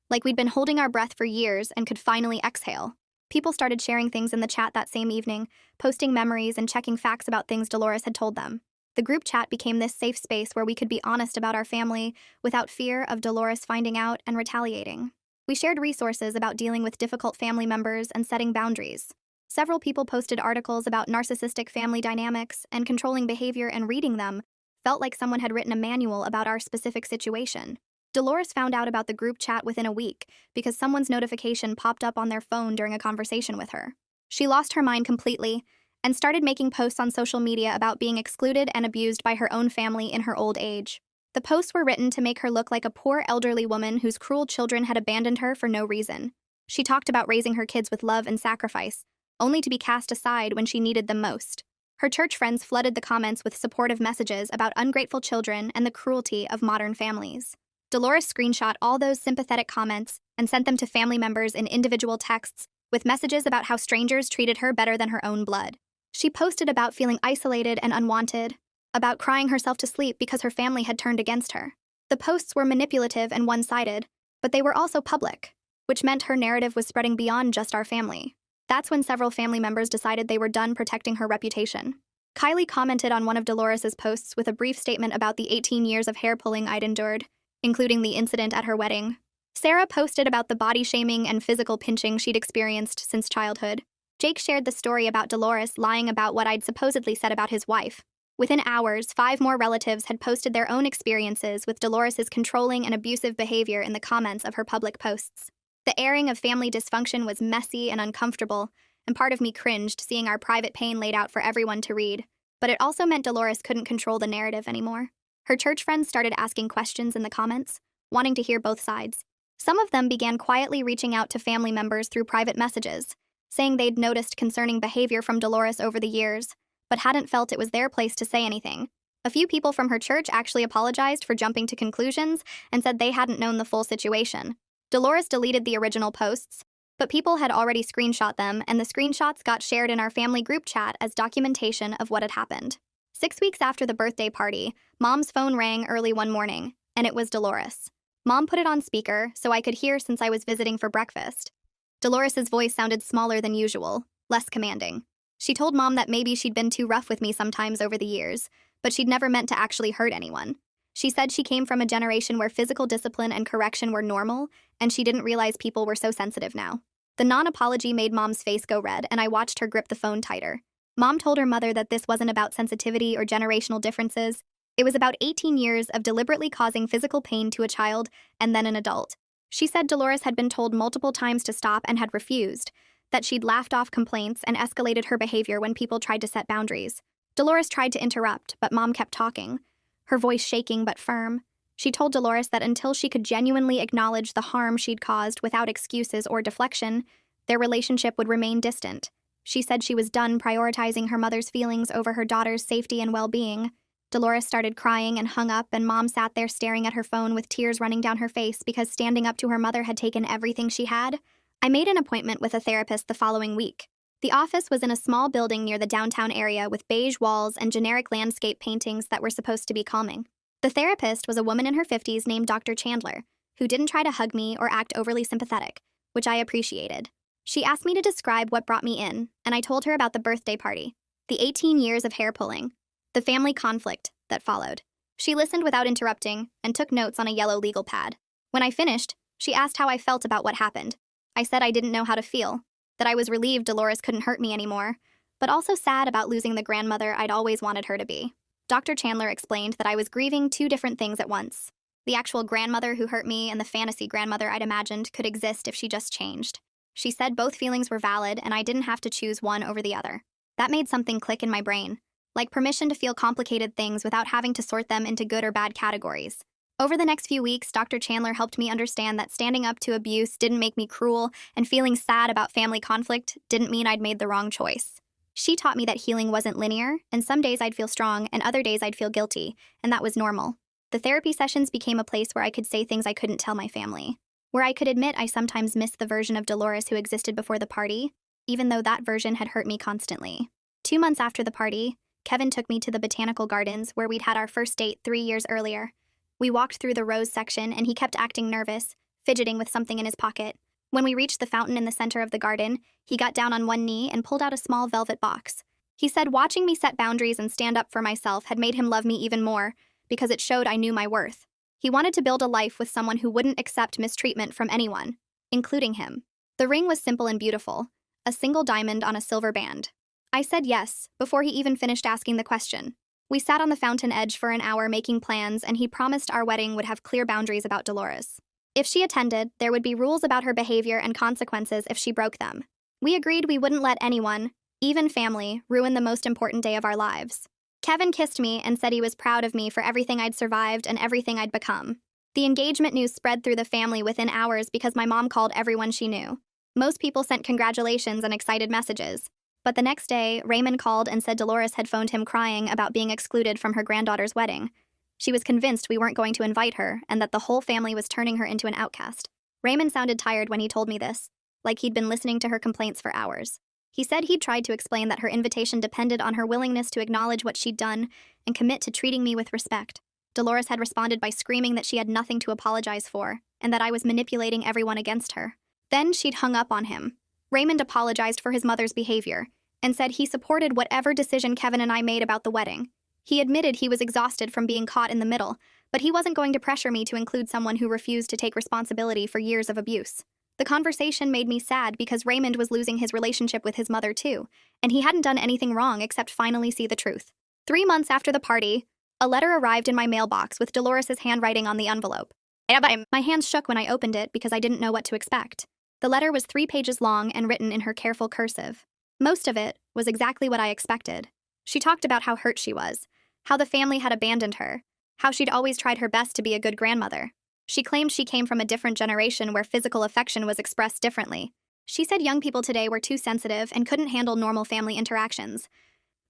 like we'd been holding our breath for years and could finally exhale. People started sharing things in the chat that same evening, posting memories and checking facts about things Dolores had told them. The group chat became this safe space where we could be honest about our family without fear of Dolores finding out and retaliating. We shared resources about dealing with difficult family members and setting boundaries. Several people posted articles about narcissistic family dynamics and controlling behavior, and reading them felt like someone had written a manual about our specific situation. Dolores found out about the group chat within a week because someone's notification popped up on their phone during a conversation with her. She lost her mind completely and started making posts on social media about being excluded and abused by her own family in her old age. The posts were written to make her look like a poor elderly woman whose cruel children had abandoned her for no reason. She talked about raising her kids with love and sacrifice, only to be cast aside when she needed them most. Her church friends flooded the comments with supportive messages about ungrateful children and the cruelty of modern families. Dolores screenshot all those sympathetic comments and sent them to family members in individual texts with messages about how strangers treated her better than her own blood. She posted about feeling isolated and unwanted, about crying herself to sleep because her family had turned against her. The posts were manipulative and one-sided, but they were also public, which meant her narrative was spreading beyond just our family. That's when several family members decided they were done protecting her reputation. Kylie commented on one of Dolores's posts with a brief statement about the 18 years of hair pulling I'd endured, including the incident at her wedding. Sarah posted about the body shaming and physical pinching she'd experienced since childhood. Jake shared the story about Dolores lying about what I'd supposedly said about his wife. Within hours, 5 more relatives had posted their own experiences with Dolores's controlling and abusive behavior in the comments of her public posts. The airing of family dysfunction was messy and uncomfortable, and part of me cringed seeing our private pain laid out for everyone to read. But it also meant Dolores couldn't control the narrative anymore. Her church friends started asking questions in the comments, wanting to hear both sides. Some of them began quietly reaching out to family members through private messages, saying they'd noticed concerning behavior from Dolores over the years, but hadn't felt it was their place to say anything. A few people from her church actually apologized for jumping to conclusions and said they hadn't known the full situation. Dolores deleted the original posts, but people had already screenshot them, and the screenshots got shared in our family group chat as documentation of what had happened. 6 weeks after the birthday party, Mom's phone rang early one morning, and it was Dolores. Mom put it on speaker so I could hear since I was visiting for breakfast. Dolores's voice sounded smaller than usual, less commanding. She told Mom that maybe she'd been too rough with me sometimes over the years, but she'd never meant to actually hurt anyone. She said she came from a generation where physical discipline and correction were normal, and she didn't realize people were so sensitive now. The non-apology made Mom's face go red, and I watched her grip the phone tighter. Mom told her mother that this wasn't about sensitivity or generational differences. It was about 18 years of deliberately causing physical pain to a child and then an adult. She said Dolores had been told multiple times to stop and had refused, that she'd laughed off complaints and escalated her behavior when people tried to set boundaries. Dolores tried to interrupt, but Mom kept talking, her voice shaking but firm. She told Dolores that until she could genuinely acknowledge the harm she'd caused without excuses or deflection, their relationship would remain distant. She said she was done prioritizing her mother's feelings over her daughter's safety and well-being. Dolores started crying and hung up, and Mom sat there staring at her phone with tears running down her face because standing up to her mother had taken everything she had. I made an appointment with a therapist the following week. The office was in a small building near the downtown area with beige walls and generic landscape paintings that were supposed to be calming. The therapist was a woman in her 50s named Dr. Chandler, who didn't try to hug me or act overly sympathetic, which I appreciated. She asked me to describe what brought me in, and I told her about the birthday party, the 18 years of hair pulling, the family conflict that followed. She listened without interrupting and took notes on a yellow legal pad. When I finished, she asked how I felt about what happened. I said I didn't know how to feel, that I was relieved Dolores couldn't hurt me anymore, but also sad about losing the grandmother I'd always wanted her to be. Dr. Chandler explained that I was grieving 2 different things at once. The actual grandmother who hurt me and the fantasy grandmother I'd imagined could exist if she just changed. She said both feelings were valid and I didn't have to choose one over the other. That made something click in my brain, like permission to feel complicated things without having to sort them into good or bad categories. Over the next few weeks, Dr. Chandler helped me understand that standing up to abuse didn't make me cruel, and feeling sad about family conflict didn't mean I'd made the wrong choice. She taught me that healing wasn't linear, and some days I'd feel strong and other days I'd feel guilty, and that was normal. The therapy sessions became a place where I could say things I couldn't tell my family, where I could admit I sometimes missed the version of Dolores who existed before the party, even though that version had hurt me constantly. 2 months after the party, Kevin took me to the botanical gardens where we'd had our first date 3 years earlier. We walked through the rose section and he kept acting nervous, fidgeting with something in his pocket. When we reached the fountain in the center of the garden, he got down on one knee and pulled out a small velvet box. He said watching me set boundaries and stand up for myself had made him love me even more, because it showed I knew my worth. He wanted to build a life with someone who wouldn't accept mistreatment from anyone, including him. The ring was simple and beautiful, a single diamond on a silver band. I said yes, before he even finished asking the question. We sat on the fountain edge for an hour making plans, and he promised our wedding would have clear boundaries about Dolores. If she attended, there would be rules about her behavior and consequences if she broke them. We agreed we wouldn't let anyone, even family, ruin the most important day of our lives. Kevin kissed me and said he was proud of me for everything I'd survived and everything I'd become. The engagement news spread through the family within hours because my mom called everyone she knew. Most people sent congratulations and excited messages. But the next day, Raymond called and said Dolores had phoned him crying about being excluded from her granddaughter's wedding. She was convinced we weren't going to invite her and that the whole family was turning her into an outcast. Raymond sounded tired when he told me this, like he'd been listening to her complaints for hours. He said he'd tried to explain that her invitation depended on her willingness to acknowledge what she'd done and commit to treating me with respect. Dolores had responded by screaming that she had nothing to apologize for and that I was manipulating everyone against her. Then she'd hung up on him. Raymond apologized for his mother's behavior, and said he supported whatever decision Kevin and I made about the wedding. He admitted he was exhausted from being caught in the middle, but he wasn't going to pressure me to include someone who refused to take responsibility for years of abuse. The conversation made me sad because Raymond was losing his relationship with his mother too, and he hadn't done anything wrong except finally see the truth. 3 months after the party, a letter arrived in my mailbox with Dolores' handwriting on the envelope. My hands shook when I opened it because I didn't know what to expect. The letter was 3 pages long and written in her careful cursive. Most of it was exactly what I expected. She talked about how hurt she was, how the family had abandoned her, how she'd always tried her best to be a good grandmother. She claimed she came from a different generation where physical affection was expressed differently. She said young people today were too sensitive and couldn't handle normal family interactions.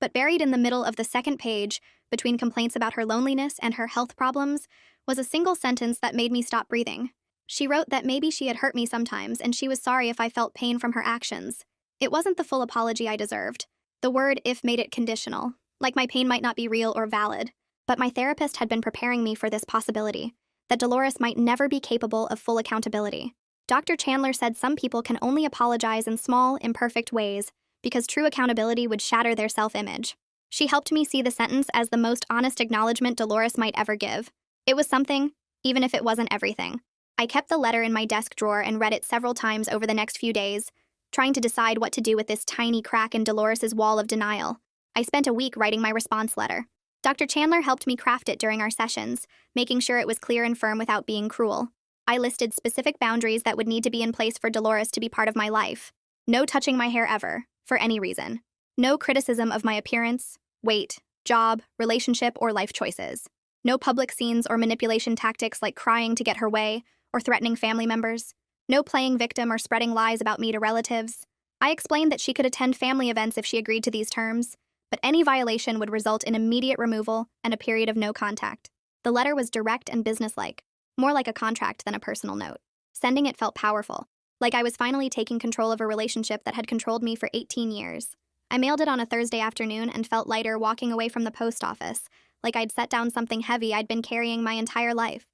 But buried in the middle of the second page, between complaints about her loneliness and her health problems, was a single sentence that made me stop breathing. She wrote that maybe she had hurt me sometimes and she was sorry if I felt pain from her actions. It wasn't the full apology I deserved. The word "if" made it conditional, like my pain might not be real or valid. But my therapist had been preparing me for this possibility, that Dolores might never be capable of full accountability. Dr. Chandler said some people can only apologize in small, imperfect ways because true accountability would shatter their self-image. She helped me see the sentence as the most honest acknowledgement Dolores might ever give. It was something, even if it wasn't everything. I kept the letter in my desk drawer and read it several times over the next few days, trying to decide what to do with this tiny crack in Dolores' wall of denial. I spent a week writing my response letter. Dr. Chandler helped me craft it during our sessions, making sure it was clear and firm without being cruel. I listed specific boundaries that would need to be in place for Dolores to be part of my life. No touching my hair ever, for any reason. No criticism of my appearance, weight, job, relationship, or life choices. No public scenes or manipulation tactics like crying to get her way or threatening family members. No playing victim or spreading lies about me to relatives. I explained that she could attend family events if she agreed to these terms, but any violation would result in immediate removal and a period of no contact. The letter was direct and businesslike, more like a contract than a personal note. Sending it felt powerful, like I was finally taking control of a relationship that had controlled me for 18 years. I mailed it on a Thursday afternoon and felt lighter walking away from the post office, like I'd set down something heavy I'd been carrying my entire life.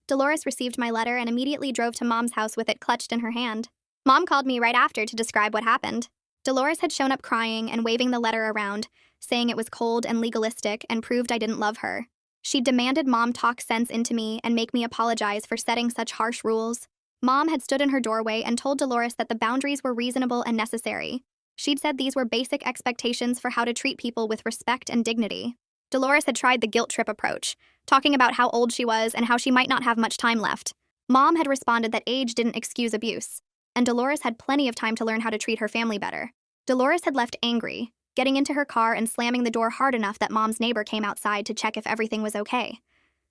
Dolores received my letter and immediately drove to Mom's house with it clutched in her hand. Mom called me right after to describe what happened. Dolores had shown up crying and waving the letter around, saying it was cold and legalistic and proved I didn't love her. She demanded Mom talk sense into me and make me apologize for setting such harsh rules. Mom had stood in her doorway and told Dolores that the boundaries were reasonable and necessary. She'd said these were basic expectations for how to treat people with respect and dignity. Dolores had tried the guilt trip approach, talking about how old she was and how she might not have much time left. Mom had responded that age didn't excuse abuse, and Dolores had plenty of time to learn how to treat her family better. Dolores had left angry, getting into her car and slamming the door hard enough that Mom's neighbor came outside to check if everything was okay.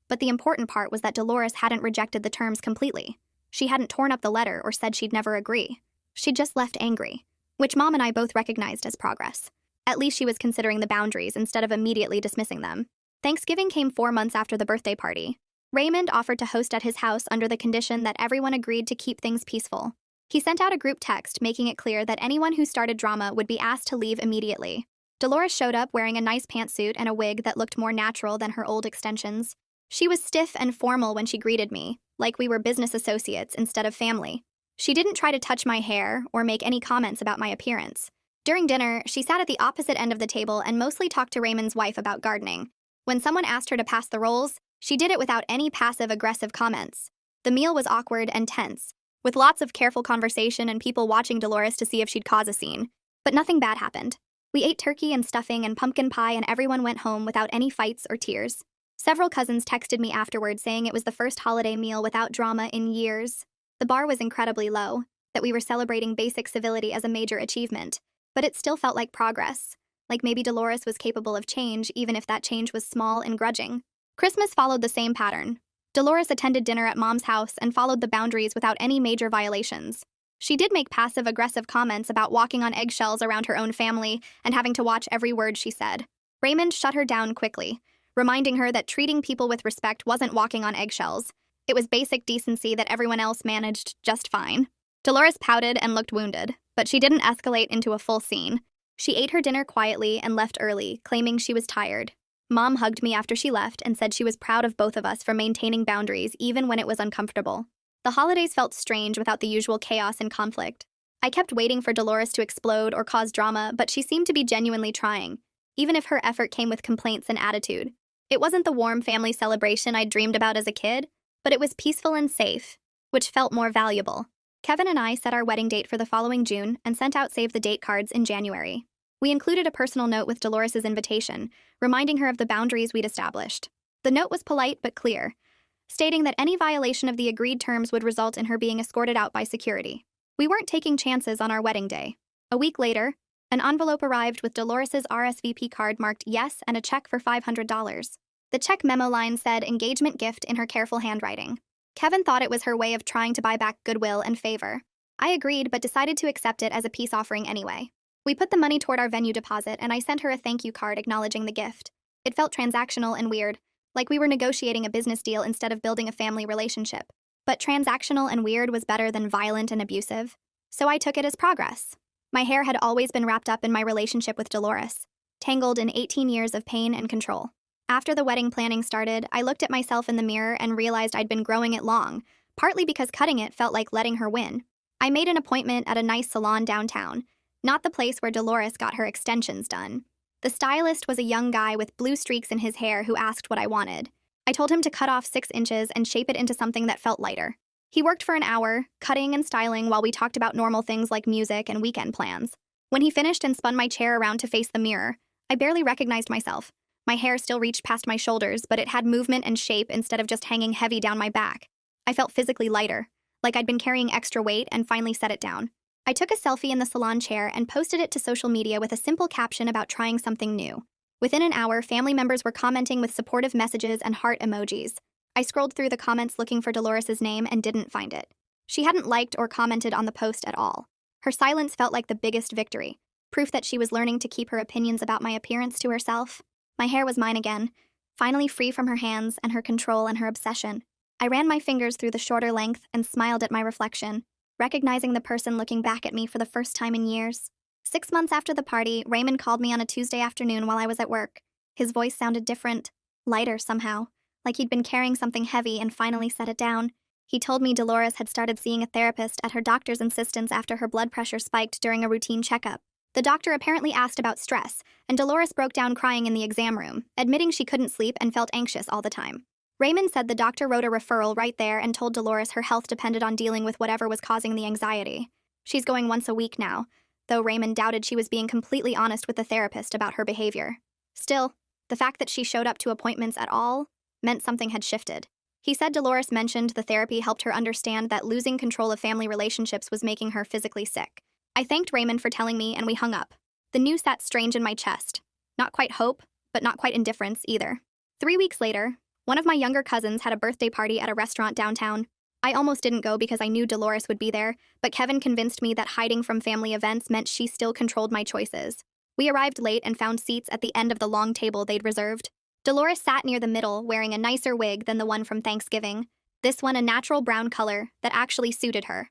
But the important part was that Dolores hadn't rejected the terms completely. She hadn't torn up the letter or said she'd never agree. She'd just left angry, which Mom and I both recognized as progress. At least she was considering the boundaries instead of immediately dismissing them. Thanksgiving came 4 months after the birthday party. Raymond offered to host at his house under the condition that everyone agreed to keep things peaceful. He sent out a group text making it clear that anyone who started drama would be asked to leave immediately. Dolores showed up wearing a nice pantsuit and a wig that looked more natural than her old extensions. She was stiff and formal when she greeted me, like we were business associates instead of family. She didn't try to touch my hair or make any comments about my appearance. During dinner, she sat at the opposite end of the table and mostly talked to Raymond's wife about gardening. When someone asked her to pass the rolls, she did it without any passive-aggressive comments. The meal was awkward and tense, with lots of careful conversation and people watching Dolores to see if she'd cause a scene. But nothing bad happened. We ate turkey and stuffing and pumpkin pie and everyone went home without any fights or tears. Several cousins texted me afterward saying it was the first holiday meal without drama in years. The bar was incredibly low, that we were celebrating basic civility as a major achievement. But it still felt like progress, like maybe Dolores was capable of change even if that change was small and grudging. Christmas followed the same pattern. Dolores attended dinner at Mom's house and followed the boundaries without any major violations. She did make passive-aggressive comments about walking on eggshells around her own family and having to watch every word she said. Raymond shut her down quickly, reminding her that treating people with respect wasn't walking on eggshells. It was basic decency that everyone else managed just fine. Dolores pouted and looked wounded, but she didn't escalate into a full scene. She ate her dinner quietly and left early, claiming she was tired. Mom hugged me after she left and said she was proud of both of us for maintaining boundaries even when it was uncomfortable. The holidays felt strange without the usual chaos and conflict. I kept waiting for Dolores to explode or cause drama, but she seemed to be genuinely trying, even if her effort came with complaints and attitude. It wasn't the warm family celebration I'd dreamed about as a kid, but it was peaceful and safe, which felt more valuable. Kevin and I set our wedding date for the following June and sent out save the date cards in January. We included a personal note with Dolores's invitation, reminding her of the boundaries we'd established. The note was polite but clear, stating that any violation of the agreed terms would result in her being escorted out by security. We weren't taking chances on our wedding day. A week later, an envelope arrived with Dolores's RSVP card marked yes and a check for $500. The check memo line said engagement gift in her careful handwriting. Kevin thought it was her way of trying to buy back goodwill and favor. I agreed but decided to accept it as a peace offering anyway. We put the money toward our venue deposit and I sent her a thank you card acknowledging the gift. It felt transactional and weird, like we were negotiating a business deal instead of building a family relationship. But transactional and weird was better than violent and abusive, so I took it as progress. My hair had always been wrapped up in my relationship with Dolores, tangled in 18 years of pain and control. After the wedding planning started, I looked at myself in the mirror and realized I'd been growing it long, partly because cutting it felt like letting her win. I made an appointment at a nice salon downtown, not the place where Dolores got her extensions done. The stylist was a young guy with blue streaks in his hair who asked what I wanted. I told him to cut off 6 inches and shape it into something that felt lighter. He worked for an hour, cutting and styling while we talked about normal things like music and weekend plans. When he finished and spun my chair around to face the mirror, I barely recognized myself. My hair still reached past my shoulders, but it had movement and shape instead of just hanging heavy down my back. I felt physically lighter, like I'd been carrying extra weight and finally set it down. I took a selfie in the salon chair and posted it to social media with a simple caption about trying something new. Within an hour, family members were commenting with supportive messages and heart emojis. I scrolled through the comments looking for Dolores's name and didn't find it. She hadn't liked or commented on the post at all. Her silence felt like the biggest victory, proof that she was learning to keep her opinions about my appearance to herself. My hair was mine again, finally free from her hands and her control and her obsession. I ran my fingers through the shorter length and smiled at my reflection, recognizing the person looking back at me for the first time in years. 6 months after the party, Raymond called me on a Tuesday afternoon while I was at work. His voice sounded different, lighter somehow, like he'd been carrying something heavy and finally set it down. He told me Dolores had started seeing a therapist at her doctor's insistence after her blood pressure spiked during a routine checkup. The doctor apparently asked about stress, and Dolores broke down crying in the exam room, admitting she couldn't sleep and felt anxious all the time. Raymond said the doctor wrote a referral right there and told Dolores her health depended on dealing with whatever was causing the anxiety. She's going once a week now, though Raymond doubted she was being completely honest with the therapist about her behavior. Still, the fact that she showed up to appointments at all meant something had shifted. He said Dolores mentioned the therapy helped her understand that losing control of family relationships was making her physically sick. I thanked Raymond for telling me and we hung up. The news sat strange in my chest. Not quite hope, but not quite indifference either. 3 weeks later, one of my younger cousins had a birthday party at a restaurant downtown. I almost didn't go because I knew Dolores would be there, but Kevin convinced me that hiding from family events meant she still controlled my choices. We arrived late and found seats at the end of the long table they'd reserved. Dolores sat near the middle, wearing a nicer wig than the one from Thanksgiving, this one a natural brown color that actually suited her.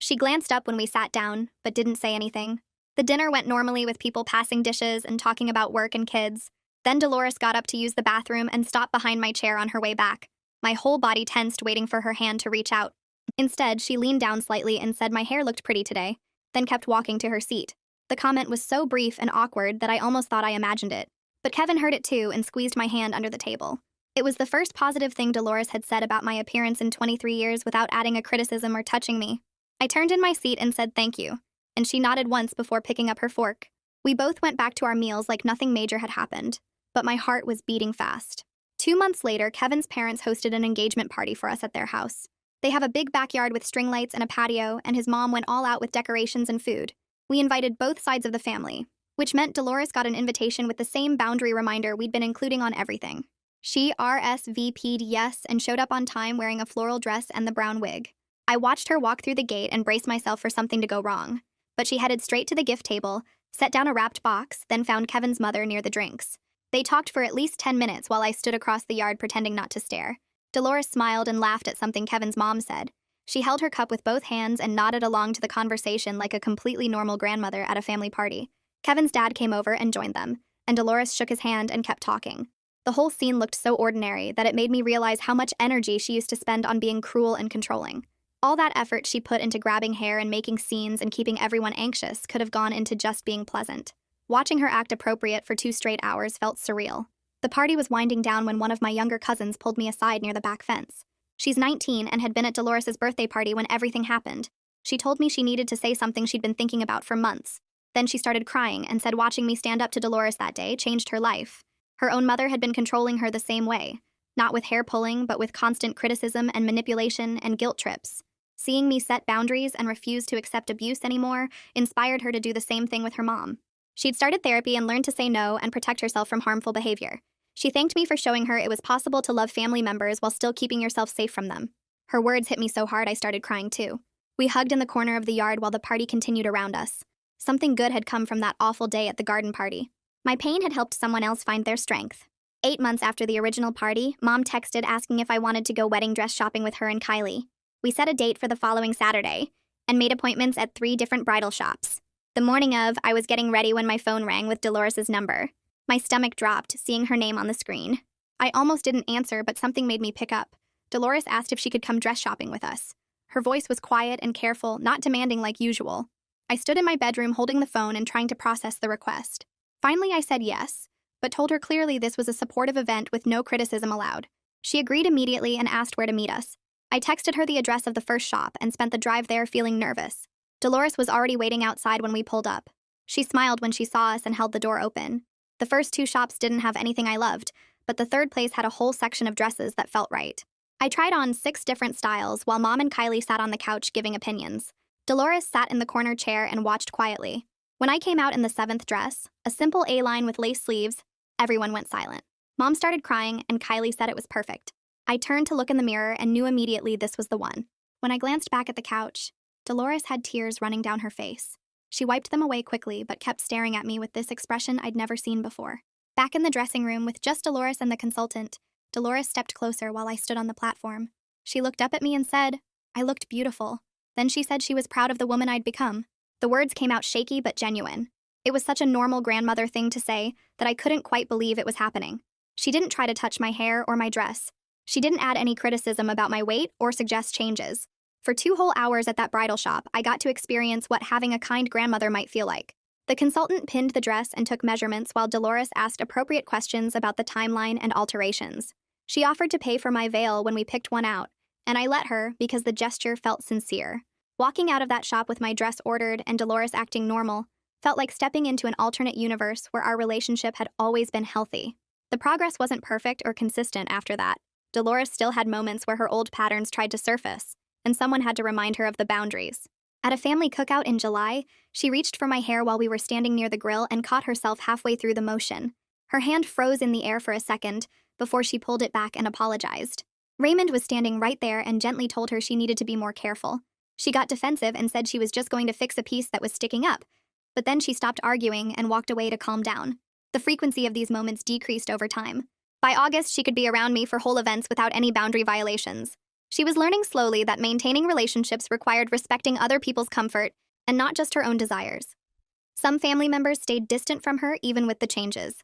She glanced up when we sat down, but didn't say anything. The dinner went normally with people passing dishes and talking about work and kids. Then Dolores got up to use the bathroom and stopped behind my chair on her way back. My whole body tensed waiting for her hand to reach out. Instead, she leaned down slightly and said my hair looked pretty today, then kept walking to her seat. The comment was so brief and awkward that I almost thought I imagined it. But Kevin heard it too and squeezed my hand under the table. It was the first positive thing Dolores had said about my appearance in 23 years without adding a criticism or touching me. I turned in my seat and said thank you, and she nodded once before picking up her fork. We both went back to our meals like nothing major had happened, but my heart was beating fast. 2 months later, Kevin's parents hosted an engagement party for us at their house. They have a big backyard with string lights and a patio, and his mom went all out with decorations and food. We invited both sides of the family, which meant Dolores got an invitation with the same boundary reminder we'd been including on everything. She RSVP'd yes and showed up on time wearing a floral dress and the brown wig. I watched her walk through the gate and braced myself for something to go wrong, but she headed straight to the gift table, set down a wrapped box, then found Kevin's mother near the drinks. They talked for at least 10 minutes while I stood across the yard pretending not to stare. Dolores smiled and laughed at something Kevin's mom said. She held her cup with both hands and nodded along to the conversation like a completely normal grandmother at a family party. Kevin's dad came over and joined them, and Dolores shook his hand and kept talking. The whole scene looked so ordinary that it made me realize how much energy she used to spend on being cruel and controlling. All that effort she put into grabbing hair and making scenes and keeping everyone anxious could have gone into just being pleasant. Watching her act appropriate for 2 straight hours felt surreal. The party was winding down when one of my younger cousins pulled me aside near the back fence. She's 19 and had been at Dolores' birthday party when everything happened. She told me she needed to say something she'd been thinking about for months. Then she started crying and said watching me stand up to Dolores that day changed her life. Her own mother had been controlling her the same way, not with hair pulling, but with constant criticism and manipulation and guilt trips. Seeing me set boundaries and refuse to accept abuse anymore inspired her to do the same thing with her mom. She'd started therapy and learned to say no and protect herself from harmful behavior. She thanked me for showing her it was possible to love family members while still keeping yourself safe from them. Her words hit me so hard I started crying too. We hugged in the corner of the yard while the party continued around us. Something good had come from that awful day at the garden party. My pain had helped someone else find their strength. 8 months after the original party, Mom texted asking if I wanted to go wedding dress shopping with her and Kylie. We set a date for the following Saturday and made appointments at 3 different bridal shops. The morning of, I was getting ready when my phone rang with Dolores' number. My stomach dropped, seeing her name on the screen. I almost didn't answer, but something made me pick up. Dolores asked if she could come dress shopping with us. Her voice was quiet and careful, not demanding like usual. I stood in my bedroom holding the phone and trying to process the request. Finally, I said yes, but told her clearly this was a supportive event with no criticism allowed. She agreed immediately and asked where to meet us. I texted her the address of the first shop and spent the drive there feeling nervous. Dolores was already waiting outside when we pulled up. She smiled when she saw us and held the door open. The first 2 shops didn't have anything I loved, but the third place had a whole section of dresses that felt right. I tried on 6 different styles while Mom and Kylie sat on the couch giving opinions. Dolores sat in the corner chair and watched quietly. When I came out in the 7th dress, a simple A-line with lace sleeves, everyone went silent. Mom started crying and Kylie said it was perfect. I turned to look in the mirror and knew immediately this was the one. When I glanced back at the couch, Dolores had tears running down her face. She wiped them away quickly but kept staring at me with this expression I'd never seen before. Back in the dressing room with just Dolores and the consultant, Dolores stepped closer while I stood on the platform. She looked up at me and said, "I looked beautiful." Then she said she was proud of the woman I'd become. The words came out shaky but genuine. It was such a normal grandmother thing to say that I couldn't quite believe it was happening. She didn't try to touch my hair or my dress. She didn't add any criticism about my weight or suggest changes. For 2 whole hours at that bridal shop, I got to experience what having a kind grandmother might feel like. The consultant pinned the dress and took measurements while Dolores asked appropriate questions about the timeline and alterations. She offered to pay for my veil when we picked one out, and I let her because the gesture felt sincere. Walking out of that shop with my dress ordered and Dolores acting normal felt like stepping into an alternate universe where our relationship had always been healthy. The progress wasn't perfect or consistent after that. Dolores still had moments where her old patterns tried to surface, and someone had to remind her of the boundaries. At a family cookout in July, she reached for my hair while we were standing near the grill and caught herself halfway through the motion. Her hand froze in the air for a second before she pulled it back and apologized. Raymond was standing right there and gently told her she needed to be more careful. She got defensive and said she was just going to fix a piece that was sticking up, but then she stopped arguing and walked away to calm down. The frequency of these moments decreased over time. By August, she could be around me for whole events without any boundary violations. She was learning slowly that maintaining relationships required respecting other people's comfort and not just her own desires. Some family members stayed distant from her even with the changes.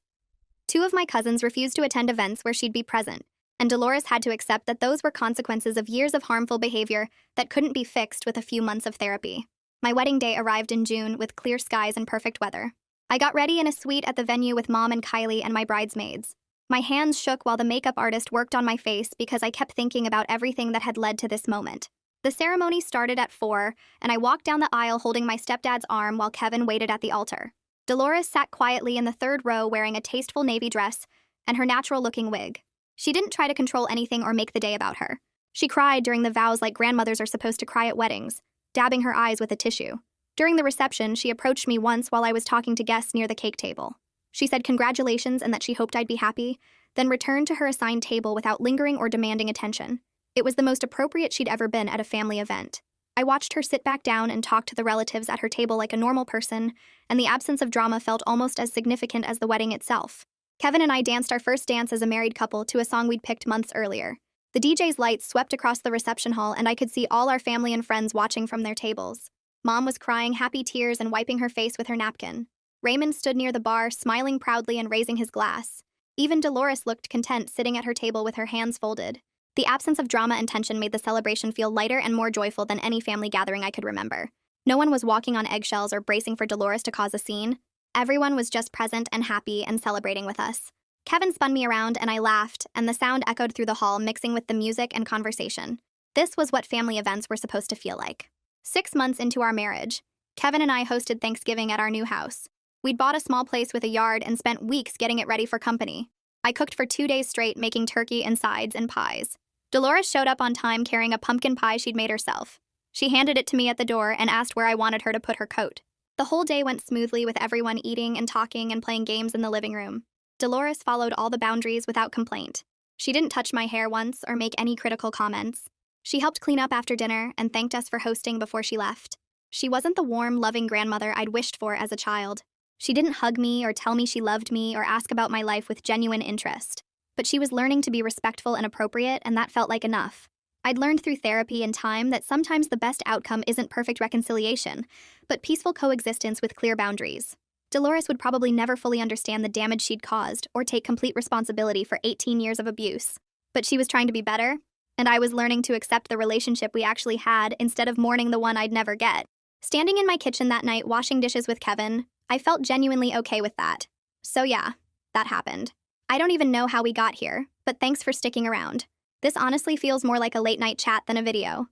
2 of my cousins refused to attend events where she'd be present, and Dolores had to accept that those were consequences of years of harmful behavior that couldn't be fixed with a few months of therapy. My wedding day arrived in June with clear skies and perfect weather. I got ready in a suite at the venue with Mom and Kylie and my bridesmaids. My hands shook while the makeup artist worked on my face because I kept thinking about everything that had led to this moment. The ceremony started at 4, and I walked down the aisle holding my stepdad's arm while Kevin waited at the altar. Dolores sat quietly in the 3rd row wearing a tasteful navy dress and her natural-looking wig. She didn't try to control anything or make the day about her. She cried during the vows like grandmothers are supposed to cry at weddings, dabbing her eyes with a tissue. During the reception, she approached me once while I was talking to guests near the cake table. She said congratulations and that she hoped I'd be happy, then returned to her assigned table without lingering or demanding attention. It was the most appropriate she'd ever been at a family event. I watched her sit back down and talk to the relatives at her table like a normal person, and the absence of drama felt almost as significant as the wedding itself. Kevin and I danced our first dance as a married couple to a song we'd picked months earlier. The DJ's lights swept across the reception hall, and I could see all our family and friends watching from their tables. Mom was crying happy tears and wiping her face with her napkin. Raymond stood near the bar, smiling proudly and raising his glass. Even Dolores looked content sitting at her table with her hands folded. The absence of drama and tension made the celebration feel lighter and more joyful than any family gathering I could remember. No one was walking on eggshells or bracing for Dolores to cause a scene. Everyone was just present and happy and celebrating with us. Kevin spun me around and I laughed, and the sound echoed through the hall, mixing with the music and conversation. This was what family events were supposed to feel like. 6 months into our marriage, Kevin and I hosted Thanksgiving at our new house. We'd bought a small place with a yard and spent weeks getting it ready for company. I cooked for 2 days straight, making turkey and sides and pies. Dolores showed up on time carrying a pumpkin pie she'd made herself. She handed it to me at the door and asked where I wanted her to put her coat. The whole day went smoothly with everyone eating and talking and playing games in the living room. Dolores followed all the boundaries without complaint. She didn't touch my hair once or make any critical comments. She helped clean up after dinner and thanked us for hosting before she left. She wasn't the warm, loving grandmother I'd wished for as a child. She didn't hug me or tell me she loved me or ask about my life with genuine interest. But she was learning to be respectful and appropriate, and that felt like enough. I'd learned through therapy and time that sometimes the best outcome isn't perfect reconciliation, but peaceful coexistence with clear boundaries. Dolores would probably never fully understand the damage she'd caused or take complete responsibility for 18 years of abuse. But she was trying to be better, and I was learning to accept the relationship we actually had instead of mourning the one I'd never get. Standing in my kitchen that night washing dishes with Kevin, I felt genuinely okay with that. So yeah, that happened. I don't even know how we got here, but thanks for sticking around. This honestly feels more like a late-night chat than a video.